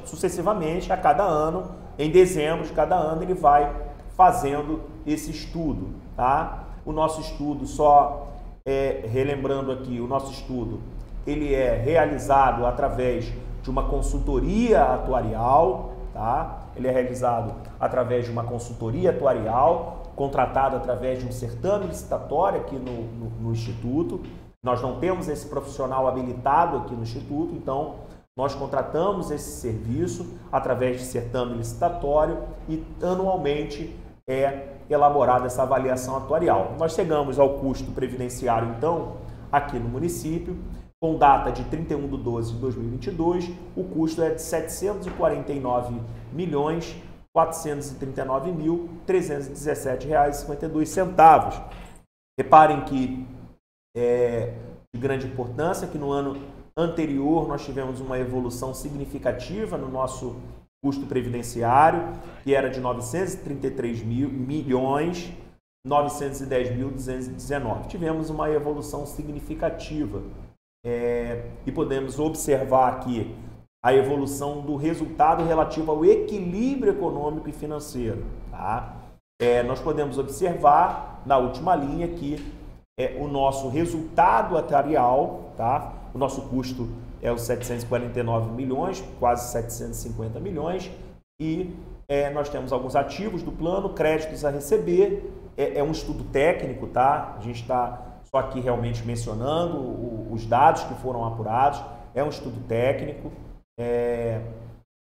sucessivamente a cada ano, em dezembro de cada ano ele vai fazendo esse estudo, tá? O nosso estudo, relembrando aqui, o nosso estudo ele é realizado através de uma consultoria atuarial, tá? Ele é realizado através de uma consultoria atuarial, contratada através de um certame licitatório aqui no Instituto. Nós não temos esse profissional habilitado aqui no Instituto, então nós contratamos esse serviço através de certame licitatório e anualmente é elaborada essa avaliação atuarial. Nós chegamos ao custo previdenciário, então, aqui no município, com data de 31/12/2022, o custo é de R$ 749.439.317,52. Reparem que é de grande importância que no ano anterior nós tivemos uma evolução significativa no nosso custo previdenciário, que era de R$ 933.910.219. Tivemos uma evolução significativa. E podemos observar aqui a evolução do resultado relativo ao equilíbrio econômico e financeiro. Tá? Nós podemos observar na última linha que o nosso resultado atuarial, tá? O nosso custo é os 749 milhões, quase 750 milhões, e nós temos alguns ativos do plano, créditos a receber, é um estudo técnico, tá? A gente está Estou aqui realmente mencionando os dados que foram apurados. É um estudo técnico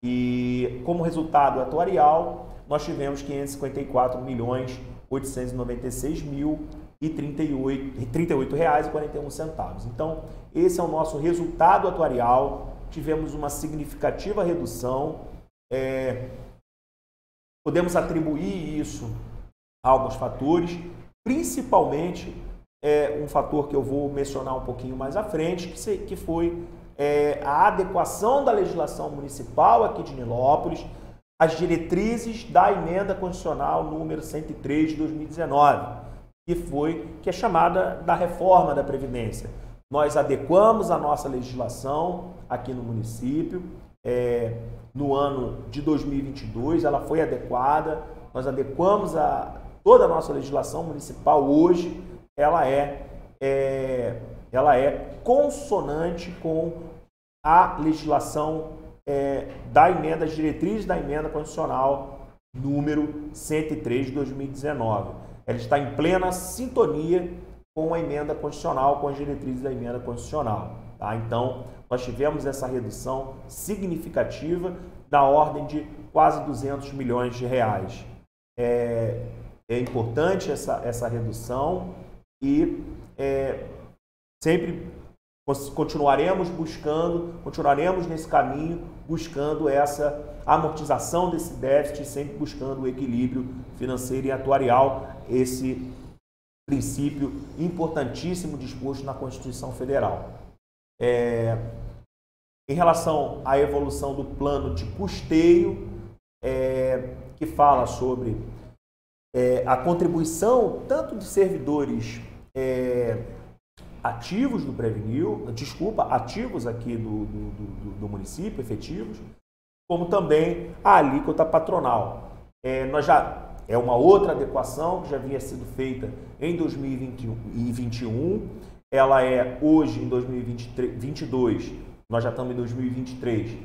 e como resultado atuarial nós tivemos 554.896.038 reais e 41 centavos. Então esse é o nosso resultado atuarial. Tivemos uma significativa redução. Podemos atribuir isso a alguns fatores, principalmente um fator que eu vou mencionar um pouquinho mais à frente, que foi a adequação da legislação municipal aqui de Nilópolis às diretrizes da emenda constitucional número 103 de 2019, que é chamada da reforma da Previdência. Nós adequamos a nossa legislação aqui no município. No ano de 2022, ela foi adequada. Nós adequamos toda a nossa legislação municipal hoje. Ela é consonante com a legislação da emenda, as diretrizes da emenda constitucional número 103 de 2019. Ela está em plena sintonia com a emenda constitucional, com as diretrizes da emenda constitucional. Tá? Então, nós tivemos essa redução significativa da ordem de quase 200 milhões de reais. É importante essa redução e sempre continuaremos nesse caminho, buscando essa amortização desse déficit, sempre buscando o equilíbrio financeiro e atuarial, esse princípio importantíssimo disposto na Constituição Federal. Em relação à evolução do plano de custeio, que fala sobre a contribuição tanto de servidores ativos do Previnil, ativos aqui do município, efetivos, como também a alíquota patronal. É uma outra adequação que já havia sido feita em 2021. Ela é hoje, em 2022, nós já estamos em 2023,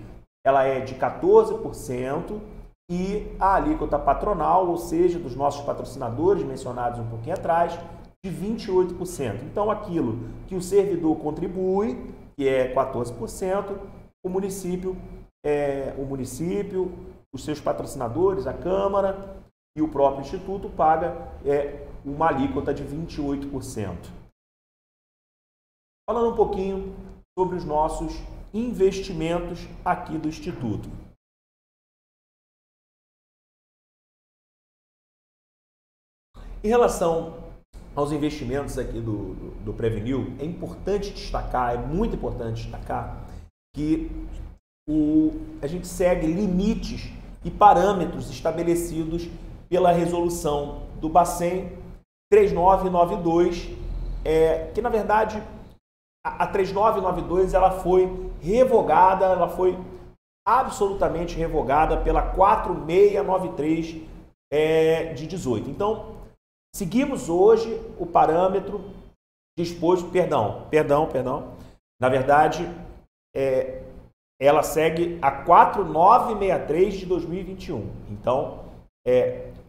ela é de 14% e a alíquota patronal, ou seja, dos nossos patrocinadores mencionados um pouquinho atrás, de 28%. Então, aquilo que o servidor contribui, que é 14%, o município, os seus patrocinadores, a Câmara e o próprio Instituto paga uma alíquota de 28%. Falando um pouquinho sobre os nossos investimentos aqui do Instituto. Em relação aos investimentos aqui do Previnil, é importante destacar, é muito importante destacar que a gente segue limites e parâmetros estabelecidos pela resolução do Bacen 3992, que na verdade a 3992 ela foi revogada, ela foi absolutamente revogada pela 4693 de 18. Então, seguimos hoje o parâmetro disposto, perdão. Na verdade, ela segue a 4963 de 2021. Então,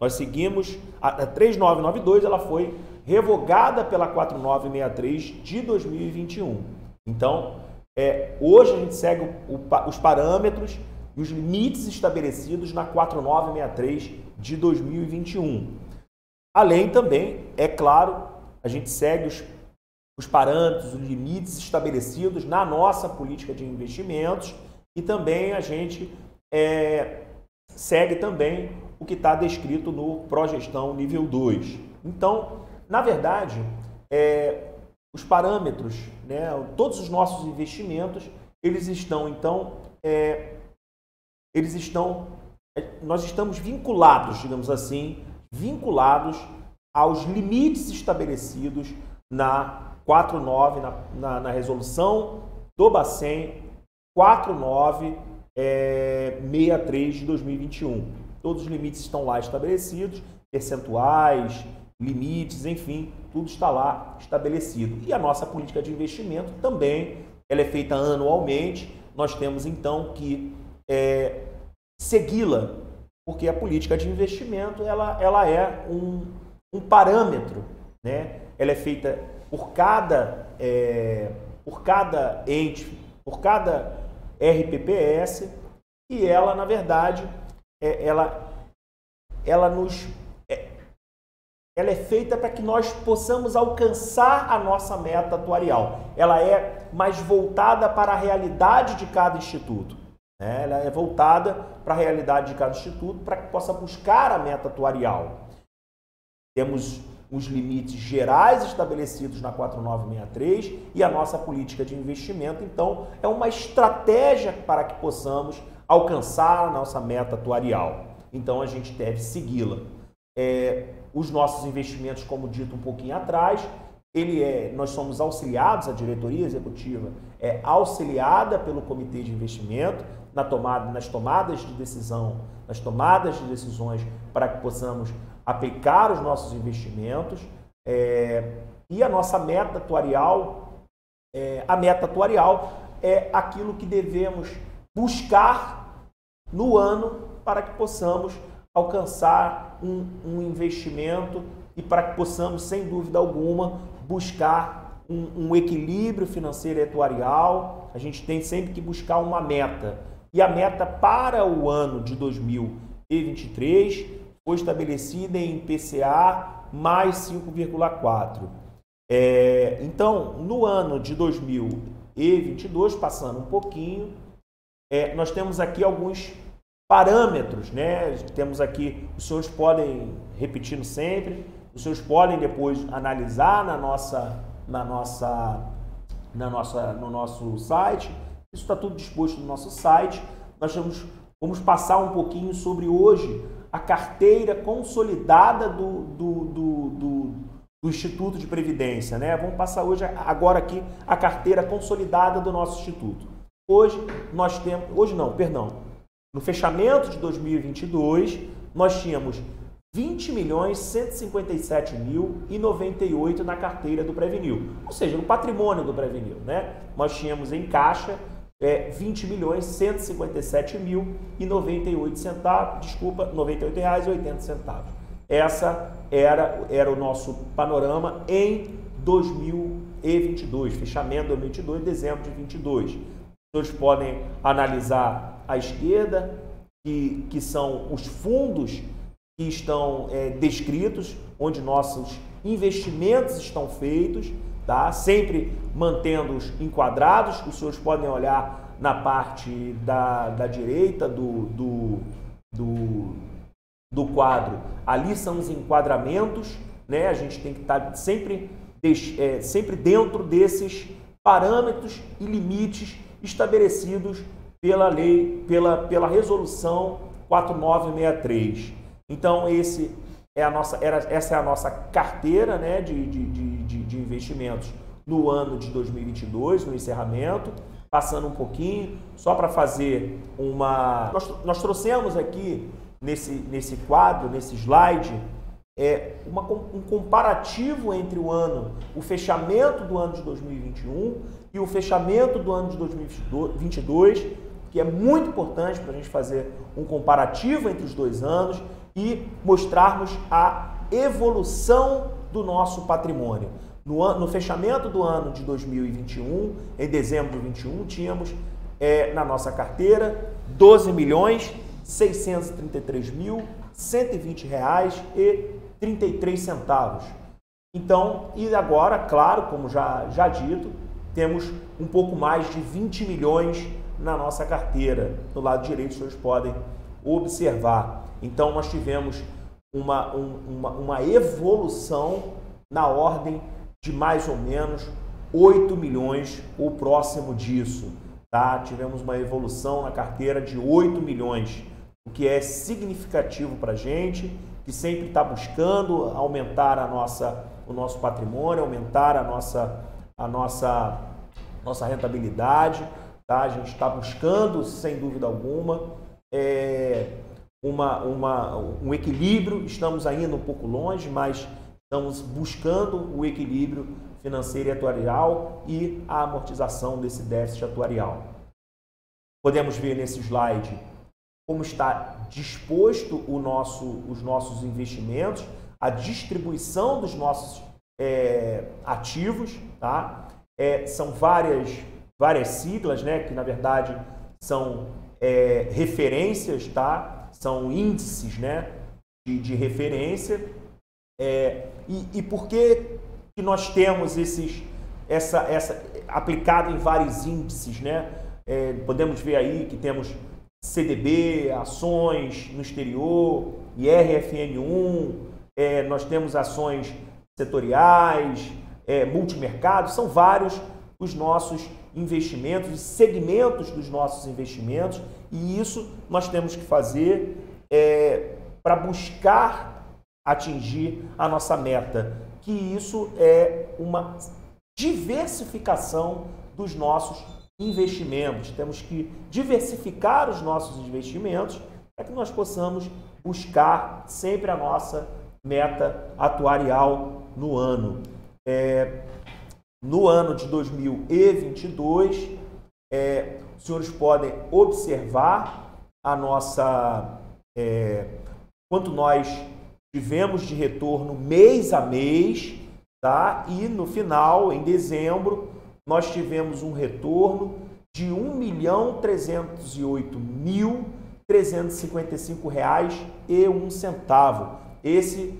nós seguimos a 3992, ela foi revogada pela 4963 de 2021. Então, hoje a gente segue os parâmetros e os limites estabelecidos na 4963 de 2021. Além também, é claro, a gente segue os parâmetros, os limites estabelecidos na nossa política de investimentos e também a gente segue também o que está descrito no Progestão nível 2. Então, na verdade, os parâmetros, né, todos os nossos investimentos, nós estamos vinculados, digamos assim, aos limites estabelecidos na 49, na resolução do Bacen 4963 de 2021. Todos os limites estão lá estabelecidos, percentuais, limites, enfim, tudo está lá estabelecido. E a nossa política de investimento também, ela é feita anualmente. Nós temos então que segui-la, porque a política de investimento ela é um parâmetro, né? Ela é feita por cada ente, por cada RPPS, e ela, na verdade, ela é feita para que nós possamos alcançar a nossa meta atuarial. Ela é mais voltada para a realidade de cada instituto, né? Ela é voltada para a realidade de cada instituto para que possa buscar a meta atuarial. Temos os limites gerais estabelecidos na 4963 e a nossa política de investimento. Então, é uma estratégia para que possamos alcançar a nossa meta atuarial. Então, a gente deve segui-la. Os nossos investimentos, como dito um pouquinho atrás, nós somos auxiliados, a diretoria executiva é auxiliada pelo comitê de investimento nas tomadas de decisão, nas tomadas de decisões para que possamos aplicar os nossos investimentos, e a nossa meta atuarial, é aquilo que devemos buscar no ano para que possamos alcançar um investimento e para que possamos, sem dúvida alguma, buscar um equilíbrio financeiro e atuarial. A gente tem sempre que buscar uma meta. E a meta para o ano de 2023 foi estabelecida em IPCA mais 5,4. Então, no ano de 2022, passando um pouquinho, nós temos aqui alguns parâmetros, né? Temos aqui, os senhores podem, repetindo sempre, os senhores podem depois analisar no nosso site. Isso está tudo disposto no nosso site. Nós vamos passar um pouquinho sobre hoje a carteira consolidada do Instituto de Previdência, né? Vamos passar agora aqui a carteira consolidada do nosso Instituto. No fechamento de 2022, nós tínhamos 20.157.098 na carteira do Previnil, ou seja, no patrimônio do Previnil, né? Nós tínhamos em caixa 20.157.098 centavos, desculpa, R$ 98,80. Essa era o nosso panorama em 2022, fechamento de 2022, dezembro de 2022. Os senhores podem analisar à esquerda, que são os fundos que estão descritos, onde nossos investimentos estão feitos, tá? Sempre mantendo-os enquadrados. Os senhores podem olhar na parte da direita do quadro. Ali são os enquadramentos, né? A gente tem que estar sempre dentro desses parâmetros e limites estabelecidos pela lei, pela resolução 4963. Então, essa é a nossa carteira, né, de investimentos no ano de 2022, no encerramento. Passando um pouquinho, só para fazer Nós trouxemos aqui, nesse quadro, nesse slide, um comparativo entre o fechamento do ano de 2021 e o fechamento do ano de 2022, que é muito importante para a gente fazer um comparativo entre os dois anos e mostrarmos a evolução do nosso patrimônio. No fechamento do ano de 2021, em dezembro de 2021, tínhamos na nossa carteira R$ 12.633.120,33. Então, e agora, claro, como já dito, temos um pouco mais de 20 milhões na nossa carteira. Do lado direito, os senhores podem observar. Então, nós tivemos uma evolução na ordem de mais ou menos 8 milhões ou próximo disso. Tá? Tivemos uma evolução na carteira de 8 milhões, o que é significativo para a gente, que sempre está buscando aumentar o nosso patrimônio, aumentar a nossa rentabilidade. Tá? A gente está buscando, sem dúvida alguma, um equilíbrio. Estamos ainda um pouco longe, mas estamos buscando o equilíbrio financeiro e atuarial e a amortização desse déficit atuarial. Podemos ver nesse slide como está disposto os nossos investimentos, a distribuição dos nossos ativos, tá? São várias siglas, né, que na verdade são referências, tá? São índices, né, de referência. E por que nós temos essa aplicado em vários índices, né? Podemos ver aí que temos CDB, ações no exterior, IRFN1, nós temos ações setoriais, multimercados, são vários os nossos investimentos, os segmentos dos nossos investimentos, e isso nós temos que fazer para buscar atingir a nossa meta, que isso é uma diversificação dos nossos investimentos. Temos que diversificar os nossos investimentos para que nós possamos buscar sempre a nossa meta atuarial no ano. No ano de 2022, os senhores podem observar a nossa quanto nós tivemos de retorno mês a mês, tá? E no final, em dezembro, nós tivemos um retorno de R$ 1.308.355,01. Esse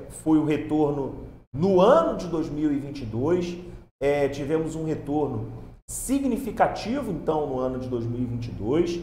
foi o retorno no ano de 2022. Tivemos um retorno significativo, então, no ano de 2022.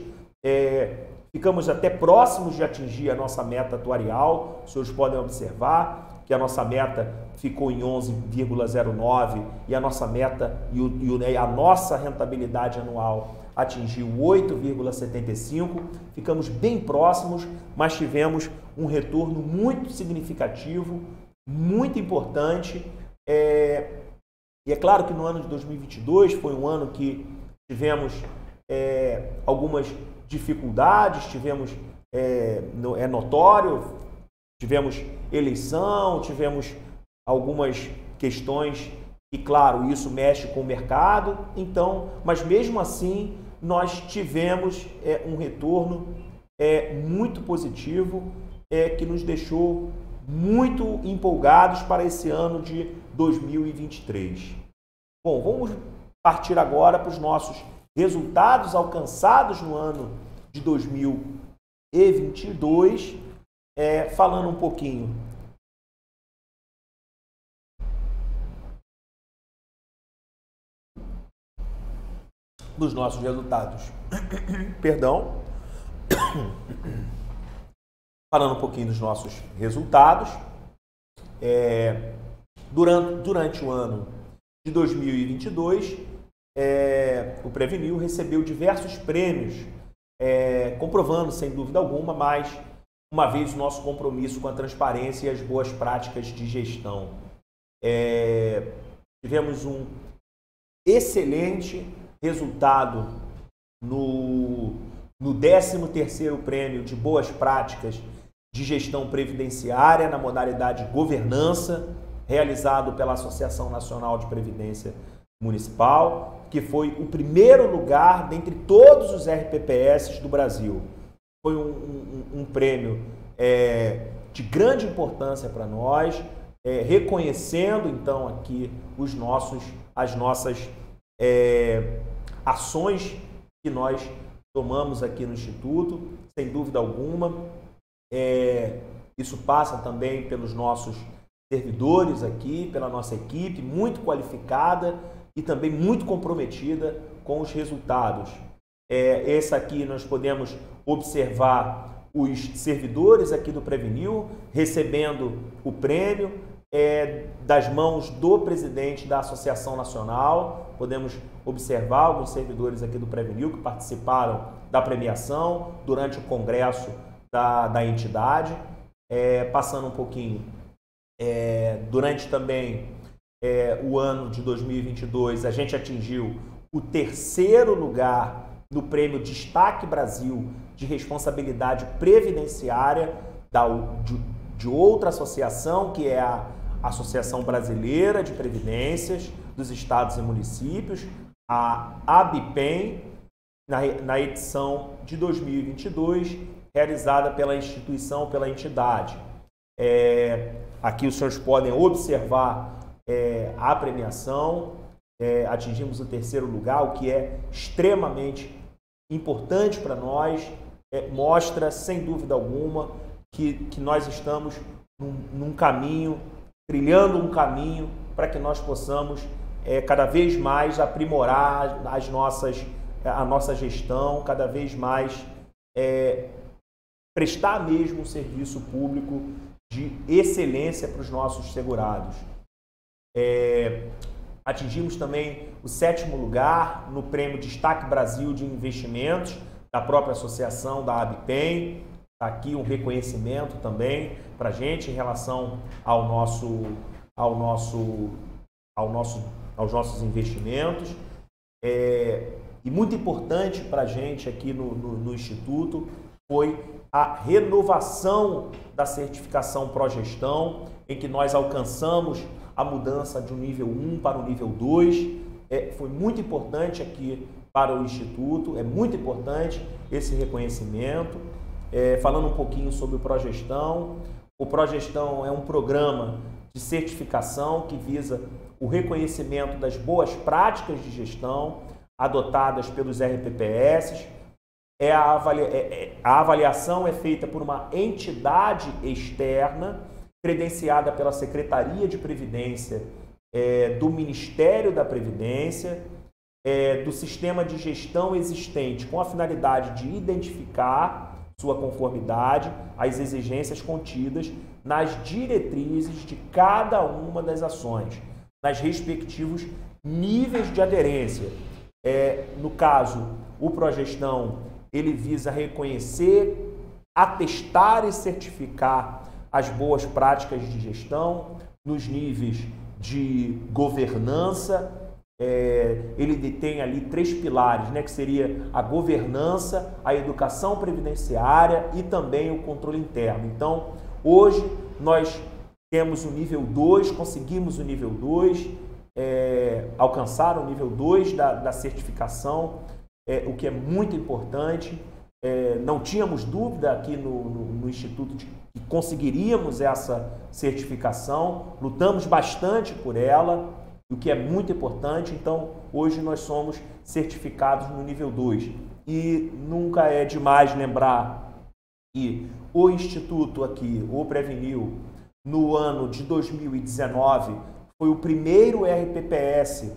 Ficamos até próximos de atingir a nossa meta atuarial. Os senhores podem observar que a nossa meta ficou em 11,09 e a nossa meta e a nossa rentabilidade anual atingiu 8,75. Ficamos bem próximos, mas tivemos um retorno muito significativo, muito importante. E é claro que no ano de 2022 foi um ano que tivemos algumas dificuldades, é notório, tivemos eleição, tivemos algumas questões e, claro, isso mexe com o mercado, então, mas mesmo assim nós tivemos um retorno muito positivo, que nos deixou muito empolgados para esse ano de 2023. Bom, vamos partir agora para os nossos resultados alcançados no ano de 2022, falando um pouquinho dos nossos resultados. Perdão. Falando um pouquinho dos nossos resultados. Durante o ano de 2022, o Prevenil recebeu diversos prêmios, comprovando, sem dúvida alguma, mais uma vez o nosso compromisso com a transparência e as boas práticas de gestão. Tivemos um excelente resultado no 13º Prêmio de Boas Práticas de Gestão Previdenciária na modalidade Governança, realizado pela Associação Nacional de Previdência Municipal, que foi o primeiro lugar dentre todos os RPPS do Brasil. Foi um prêmio de grande importância para nós, reconhecendo então aqui as nossas ações que nós tomamos aqui no Instituto, sem dúvida alguma. Isso passa também pelos nossos servidores aqui, pela nossa equipe, muito qualificada e também muito comprometida com os resultados. Esse aqui nós podemos observar os servidores aqui do Prevenil recebendo o prêmio das mãos do presidente da Associação Nacional. Podemos observar alguns servidores aqui do Prevenil que participaram da premiação durante o congresso da entidade. Passando um pouquinho, durante também o ano de 2022, a gente atingiu o 3º lugar no Prêmio Destaque Brasil de Responsabilidade Previdenciária de outra associação, que é a Associação Brasileira de Previdências dos Estados e Municípios, a ABPEM, na edição de 2022, realizada pela instituição, pela entidade. Aqui os senhores podem observar a premiação. Atingimos o 3º lugar, o que é extremamente importante para nós. Mostra, sem dúvida alguma, que nós estamos num caminho, trilhando um caminho para que nós possamos cada vez mais aprimorar a nossa gestão, cada vez mais prestar mesmo um serviço público de excelência para os nossos segurados. Atingimos também o 7º lugar no Prêmio Destaque Brasil de Investimentos da própria associação da ABPEM. Está aqui um reconhecimento também para a gente em relação aos nossos investimentos. E muito importante para a gente aqui no Instituto foi a renovação da certificação Progestão, em que nós alcançamos a mudança de um nível 1 para o nível 2. Foi muito importante aqui para o Instituto, é muito importante esse reconhecimento. Falando um pouquinho sobre o Progestão. O Progestão é um programa de certificação que visa o reconhecimento das boas práticas de gestão adotadas pelos RPPS. A avaliação é feita por uma entidade externa credenciada pela Secretaria de Previdência do Ministério da Previdência, do sistema de gestão existente, com a finalidade de identificar sua conformidade às exigências contidas nas diretrizes de cada uma das ações, nas respectivos níveis de aderência. No caso, o Progestão, ele visa reconhecer, atestar e certificar as boas práticas de gestão nos níveis de governança. Ele tem ali 3 pilares, né, que seria a governança, a educação previdenciária e também o controle interno. Então, hoje nós temos o nível 2, conseguimos o nível 2, alcançar o nível 2 da certificação, o que é muito importante. Não tínhamos dúvida aqui no Instituto de que conseguiríamos essa certificação, lutamos bastante por ela, o que é muito importante. Então, hoje nós somos certificados no nível 2. E nunca é demais lembrar que o Instituto aqui, o Previnil, no ano de 2019, foi o primeiro RPPS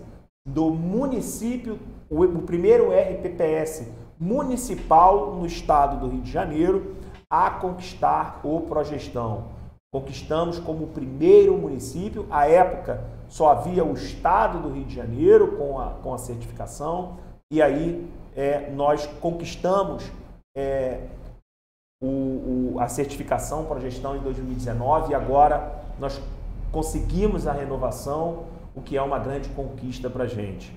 do município, o primeiro RPPS municipal no estado do Rio de Janeiro a conquistar o Progestão. Conquistamos como o primeiro município. À época, só havia o estado do Rio de Janeiro com a certificação, e aí nós conquistamos a certificação Progestão em 2019, e agora nós conseguimos a renovação, o que é uma grande conquista para a gente.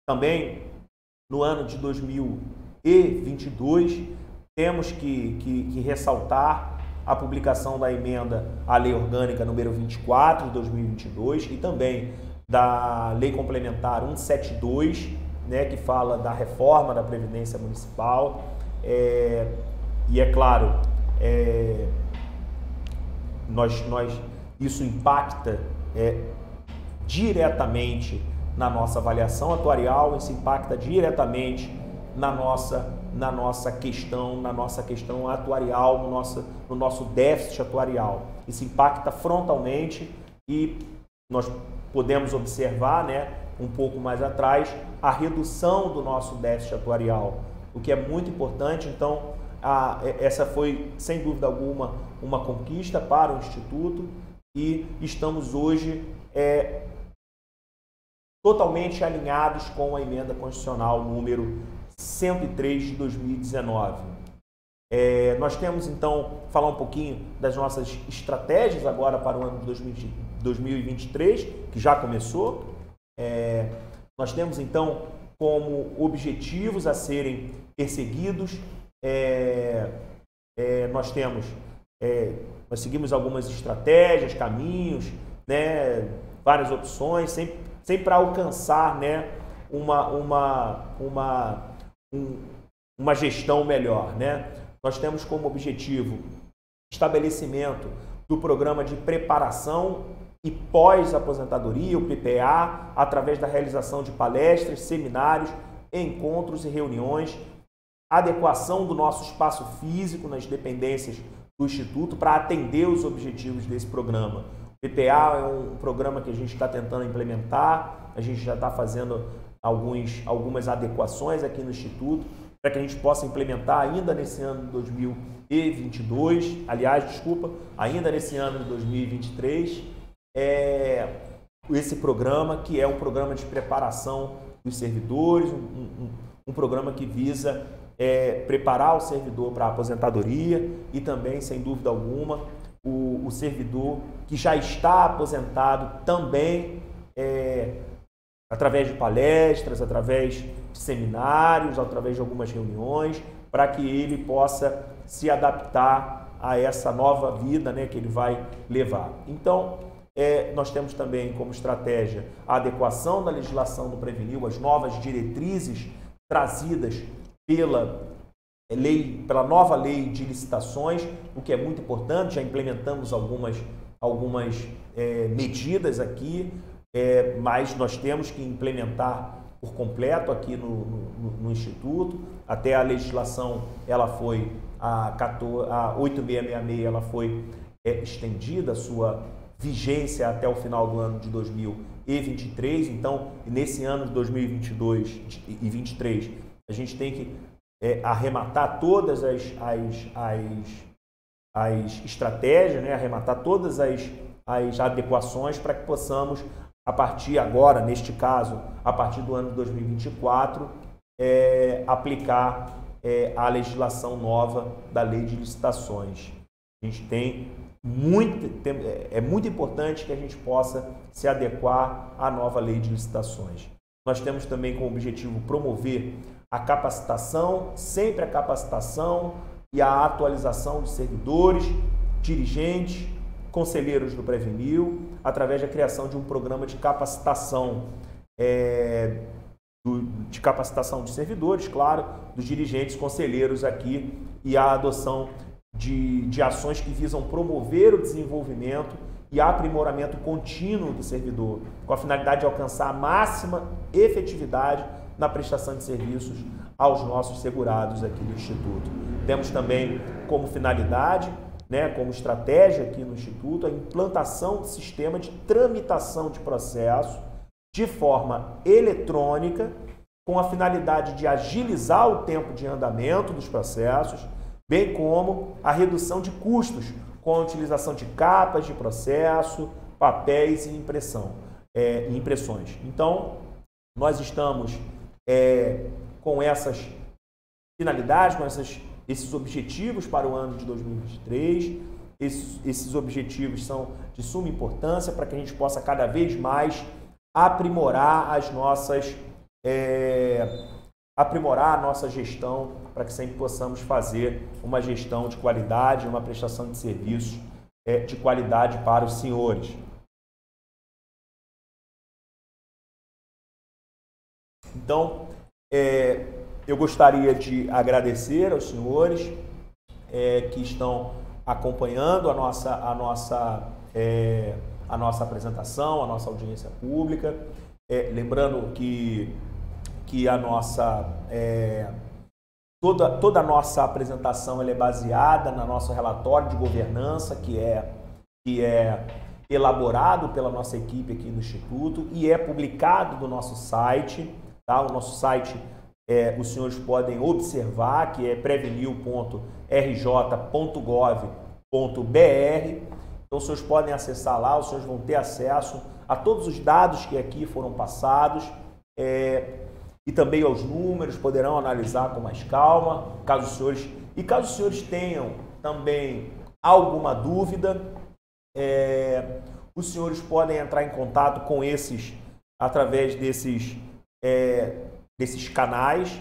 Também, no ano de 2022, temos que ressaltar a publicação da emenda à Lei Orgânica número 24 de 2022 e também da Lei Complementar 172, né, que fala da reforma da Previdência Municipal. E é claro, isso impacta diretamente na nossa avaliação atuarial, isso impacta diretamente na nossa questão atuarial, no nosso déficit atuarial. Isso impacta frontalmente e nós podemos observar, né, um pouco mais atrás, a redução do nosso déficit atuarial, o que é muito importante. Então, essa foi, sem dúvida alguma, uma conquista para o Instituto, e estamos hoje totalmente alinhados com a emenda constitucional número 103 de 2019. Nós temos, então, falar um pouquinho das nossas estratégias agora para o ano de 2023, que já começou. Nós temos, então, como objetivos a serem perseguidos, nós seguimos algumas estratégias, caminhos, né, várias opções, sempre para alcançar, né, uma gestão melhor, né? Nós temos como objetivo estabelecimento do programa de preparação e pós-aposentadoria, o PPA, através da realização de palestras, seminários, encontros e reuniões, adequação do nosso espaço físico nas dependências do Instituto para atender os objetivos desse programa. O PPA é um programa que a gente está tentando implementar, a gente já está fazendo algumas adequações aqui no Instituto, para que a gente possa implementar ainda nesse ano de 2022, ainda nesse ano de 2023, esse programa, que é um programa de preparação dos servidores, um programa que visa preparar o servidor para a aposentadoria e também, sem dúvida alguma, o servidor que já está aposentado também, através de palestras, através de seminários, através de algumas reuniões, para que ele possa se adaptar a essa nova vida, né, que ele vai levar. Então, nós temos também como estratégia a adequação da legislação do Prevenil, as novas diretrizes trazidas pela nova lei de licitações, o que é muito importante. Já implementamos algumas medidas aqui, mas nós temos que implementar por completo aqui no Instituto. Até a legislação, ela foi, a 8666, ela foi estendida, a sua vigência até o final do ano de 2023. Então, nesse ano de 2022 e 2023, a gente tem que arrematar todas as estratégias, né? Arrematar todas as adequações para que possamos, a partir agora, neste caso, a partir do ano de 2024, aplicar a legislação nova da Lei de Licitações. A gente é muito importante que a gente possa se adequar à nova Lei de Licitações. Nós temos também como objetivo promover a capacitação, sempre a capacitação e a atualização de servidores, dirigentes, conselheiros do Prevenil, através da criação de um programa de capacitação, de servidores, claro, dos dirigentes, conselheiros aqui, e a adoção de ações que visam promover o desenvolvimento e aprimoramento contínuo do servidor, com a finalidade de alcançar a máxima efetividade na prestação de serviços aos nossos segurados aqui do Instituto. Temos também como finalidade, né, como estratégia aqui no Instituto, a implantação de sistema de tramitação de processo de forma eletrônica, com a finalidade de agilizar o tempo de andamento dos processos, bem como a redução de custos com a utilização de capas de processo, papéis e impressões. Então, nós estamos com essas finalidades, com esses objetivos para o ano de 2023. Esses objetivos são de suma importância para que a gente possa cada vez mais aprimorar aprimorar a nossa gestão, para que sempre possamos fazer uma gestão de qualidade, uma prestação de serviços de qualidade para os senhores. Então, eu gostaria de agradecer aos senhores que estão acompanhando a nossa apresentação, a nossa audiência pública. Lembrando que a nossa toda a nossa apresentação ela é baseada no nosso relatório de governança, que é elaborado pela nossa equipe aqui no Instituto e é publicado no nosso site. Tá? O nosso site, os senhores podem observar, que é prevenil.rj.gov.br. Então, os senhores podem acessar lá, os senhores vão ter acesso a todos os dados que aqui foram passados e também aos números, poderão analisar com mais calma. Caso os senhores tenham também alguma dúvida, os senhores podem entrar em contato com através desses canais.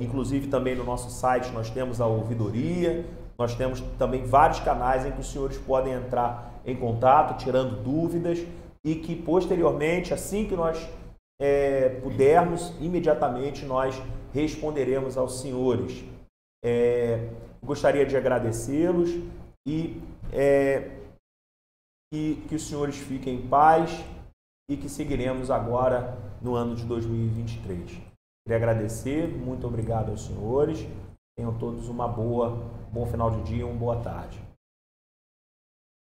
Inclusive também no nosso site nós temos a ouvidoria, nós temos também vários canais em que os senhores podem entrar em contato, tirando dúvidas, e que posteriormente, assim que nós pudermos, imediatamente nós responderemos aos senhores. Gostaria de agradecê-los, e que os senhores fiquem em paz e que seguiremos agora no ano de 2023. Queria agradecer, muito obrigado aos senhores. Tenham todos um bom final de dia, uma boa tarde.